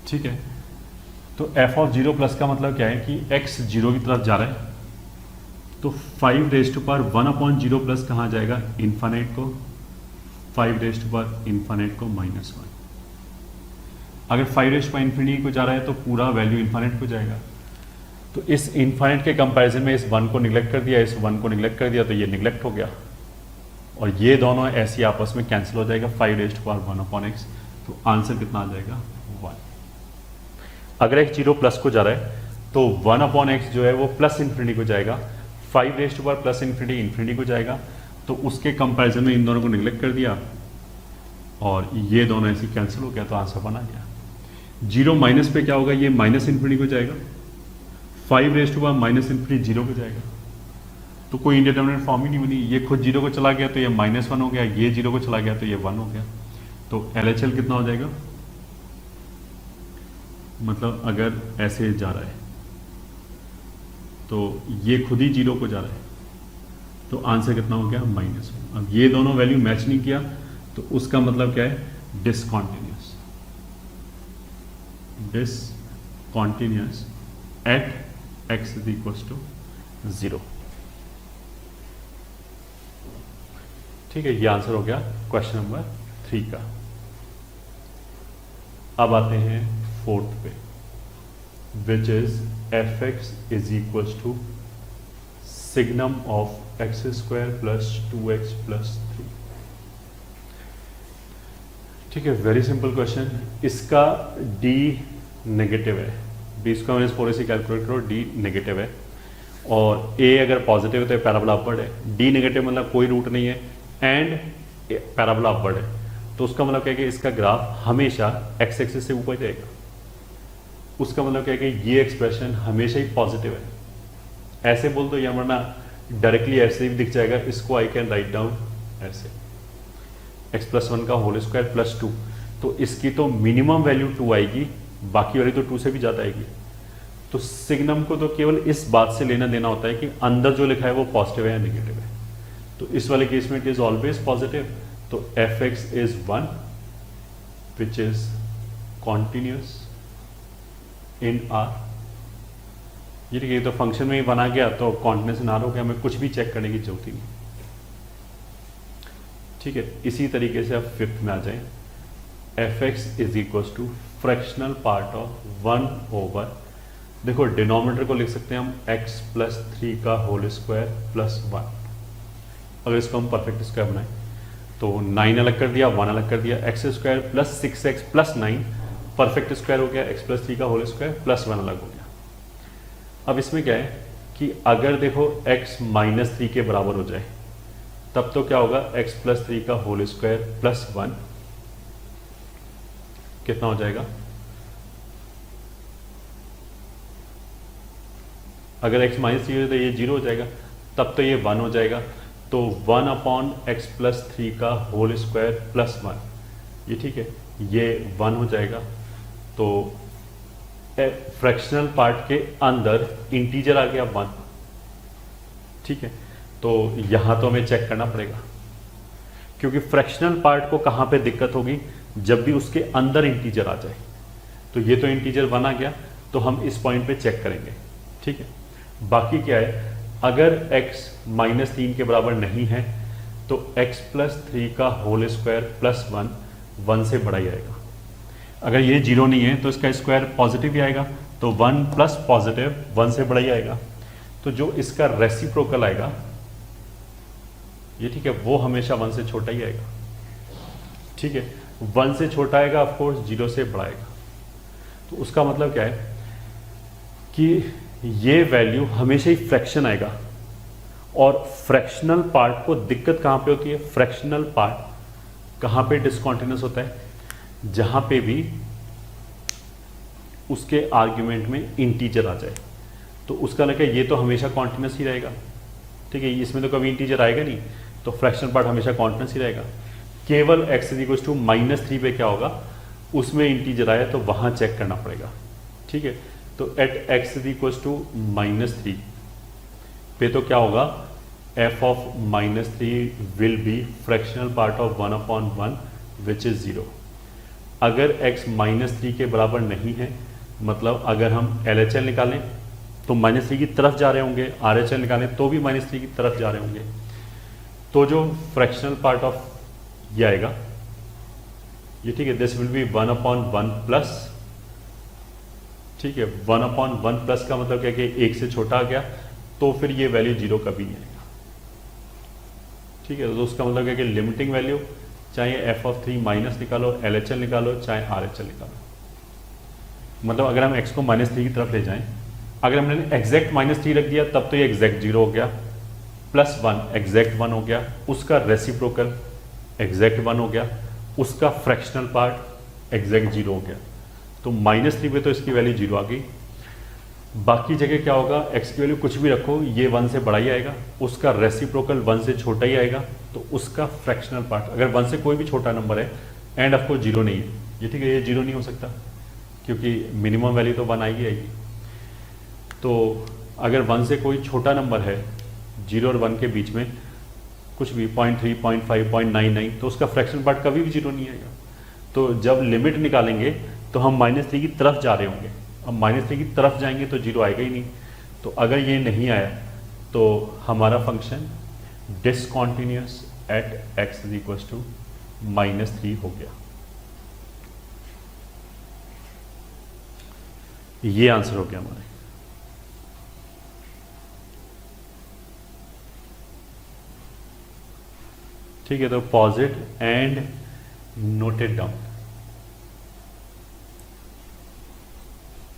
ठीक है, तो f ऑफ 0 प्लस का मतलब क्या है कि x 0 की तरफ जा रहा है, तो 5 raise to power 1 upon 0 plus कहाँ जाएगा? इन्फानेट को। 5 रेज टू पावर इन्फानेट को माइनस 1। अगर 5 रेज टू पावर इन्फिनिटी को जा रहा है तो पूरा वैल्यू इन्फानेट को जाएगा। तो इस इन्फानेट के कंपैरिजन में इस 1 को निगलेक्ट कर दिया, इस 1 को निगलेक्ट कर दिया, तो ये निगलेक्ट हो गया और ये दोनों ऐसे आपस में कैंसिल हो जाएगा। 5 raise to power 1 upon x, तो आंसर कितना आ जाएगा? 1। अगर x 0 प्लस को जा रहा है तो 1 अपॉन एक्स जो है वो प्लस इन्फिनिटी को जाएगा, 5 raise to power plus infinity infinity को जाएगा। तो उसके कंपैरिजन में इन दोनों को निगलेक्ट कर दिया और ये दोनों ऐसे कैंसिल हो गया, तो आंसर बना गया। 0 माइनस पे क्या होगा? ये माइनस इन्फिनिटी को जाएगा। 5 raise to power minus infinity 0 को जाएगा, तो कोई इंडिटरमिनेट फॉर्म ही नहीं बनी। ये खुद 0 को चला गया तो ये -1 हो गया, ये 0 को चला गया तो ये 1 हो गया। तो LHL कितना हो जाएगा? मतलब अगर ऐसे जा रहा है तो ये खुद ही 0 को जा रहा है, तो आंसर कितना हो गया? -1। अब ये दोनों वैल्यू मैच नहीं किया तो उसका मतलब क्या है? Discontinuous. Discontinuous at x is equal to 0। ठीक है, ये आंसर हो गया क्वेश्चन नंबर 3 का। अब आते हैं फोर्थ पे, which is fx is equal to signum of x square plus 2x plus 3। ठीक है, वेरी सिंपल क्वेश्चन। इसका d नेगेटिव है, b² से कैलकुलेट करो, d नेगेटिव है और a अगर पॉजिटिव है तो पैराबोला अपवर्ड है। d नेगेटिव मतलब कोई रूट नहीं है एंड पैराबोला अपवर्ड है, तो उसका मतलब क्या है कि इसका ग्राफ हमेशा x एक्सिस से ऊपर जाएगा। उसका मतलब क्या है कि ये एक्सप्रेशन हमेशा ही पॉजिटिव है। ऐसे बोल दो या वरना डायरेक्टली ऐसे भी दिख जाएगा, इसको आई कैन राइट डाउन ऐसे x+1 का होल स्क्वायर प्लस 2, तो इसकी तो मिनिमम वैल्यू 2 आएगी, बाकी वाली तो 2 से भी ज़्यादा आएगी। तो सिग्नम को तो केवल इस बात से लेना देना होता है कि अंदर जो लिखा है वो पॉजिटिव है या नेगेटिव है। तो इस वाले केस में इट इज ऑलवेज पॉजिटिव, तो fx is 1 which is continuous in R। ये ठीक है, तो फंक्शन में ही बना गया तो कॉन्टिन्यूस इन R हो गया, हमें कुछ भी चेक करने की जरूरत ही नहीं। ठीक है, इसी तरीके से अब फिफ्थ में आ जाए, fx is equal to fractional part of 1 over, देखो डिनोमिनेटर को लिख सकते हैं हम x+3 का होल स्क्वायर प्लस 1। अगर इसको हम परफेक्ट स्क्वायर बनाएं तो 9 अलग कर दिया, 1 अलग कर दिया, x² plus 6x plus 9 perfect square हो गया, x+3 का होल स्क्वायर प्लस 1 अलग हो गया। अब इसमें क्या है कि अगर देखो x-3 के बराबर हो जाए तब तो क्या होगा, x+3 का होल स्क्वायर प्लस 1 कितना हो जाएगा, अगर x-3 हो तो ये 0 हो जाएगा, तब तो ये 1 हो जाएगा, तो 1/x+3 का होल स्क्वायर प्लस 1, ये ठीक है, ये 1 हो जाएगा। तो फ्रैक्शनल पार्ट के अंदर इंटीजर आ गया 1, ठीक है, तो यहां तो हमें चेक करना पड़ेगा, क्योंकि फ्रैक्शनल पार्ट को कहां पे दिक्कत होगी, जब भी उसके अंदर इंटीजर आ जाए। तो ये तो इंटीजर 1 आ गया, तो हम इस पॉइंट पे चेक करेंगे, ठीक है। बाकी क्या है, अगर x-3 के बराबर नहीं है तो x+3 का होल स्क्वायर प्लस 1 से बड़ा ही आएगा। अगर ये 0 नहीं है तो इसका स्क्वायर पॉजिटिव ही आएगा, तो 1 प्लस पॉजिटिव 1 से बड़ा ही आएगा। तो जो इसका रेसिप्रोकल आएगा, ये ठीक है, वो हमेशा 1 से छोटा ही आएगा, ठीक है। 1 से छोटा आएगा, ऑफकोर्स 0 से बड़ा आएगा। तो उसका मतलब क्या है कि ये वैल्यू हमेशा ही फ्रैक्शन आएगा, और फ्रैक्शनल पार्ट को दिक्कत कहां पे होती है, फ्रैक्शनल पार्ट कहां पे डिसकंटिन्यूअस होता है, जहां पे भी उसके आर्ग्यूमेंट में इंटीजर आ जाए। तो उसका लगा ये तो हमेशा कॉन्टिन्यूअस ही रहेगा, ठीक है, इसमें तो कभी इंटीजर आएगा नहीं, तो फ्रैक्शनल पार्ट हमेशा कॉन्टिन्यूअस ही रहेगा। केवल x=-3 पे क्या होगा, उसमें इंटीजर आया तो वहां चेक करना पड़ेगा, ठीक है। तो एट x=-3 पे तो क्या होगा, f(-3) will be fractional part of 1/1 which is 0। अगर x-3 के बराबर नहीं है, मतलब अगर हम LHL निकालें तो -3 की तरफ जा रहे होंगे, RHL निकालें तो भी -3 की तरफ जा रहे होंगे, तो जो फ्रैक्शनल पार्ट ऑफ ये आएगा, ये ठीक है, दिस विल बी 1/1 प्लस, ठीक है, 1/1 प्लस का मतलब क्या कि 1 से छोटा आ गया, तो फिर ये वैल्यू 0 कभी नहीं आएगा, ठीक है। तो उसका मतलब क्या कि लिमिटिंग वैल्यू चाहे f(3) माइनस निकालो, LHL निकालो, चाहे RHL निकालो, मतलब अगर हम x को -3 की तरफ ले जाएं, अगर हमने एग्जैक्ट -3 रख दिया तब तो ये एग्जैक्ट 0 हो गया, +1 एग्जैक्ट 1 हो गया, उसका रेसिप्रोकल एग्जैक्ट 1 हो गया, उसका फ्रैक्शनल पार्ट एग्जैक्ट 0 हो गया। तो -3 पे तो इसकी वैल्यू 0 आ गई। बाकी जगह क्या होगा, x की वैल्यू कुछ भी रखो, ये 1 से बड़ा ही आएगा, उसका रेसिप्रोकल 1 से छोटा ही आएगा, तो उसका फ्रैक्शनल पार्ट, अगर 1 से कोई भी छोटा नंबर है एंड आपको 0 नहीं है, ये ठीक है, ये 0 नहीं हो सकता, क्योंकि मिनिमम वैल्यू तो 1 आएगी आएगी। तो अगर 1 से कोई छोटा नंबर है, 0 और 1 के बीच में कुछ भी 0.3, 0.5, 0.99, तो उसका फ्रैक्शनल पार्ट कभी भी 0 नहीं आएगा। तो जब लिमिट निकालेंगे तो हम -3 की तरफ जा रहे होंगे, अब -3 की तरफ जाएंगे तो 0 आएगा ही नहीं। तो अगर ये नहीं आया तो हमारा फंक्शन डिसकंटिन्यूअस एट x=-3 हो गया। ये आंसर हो गया हमारे। ठीक है, तो pause it and note it down.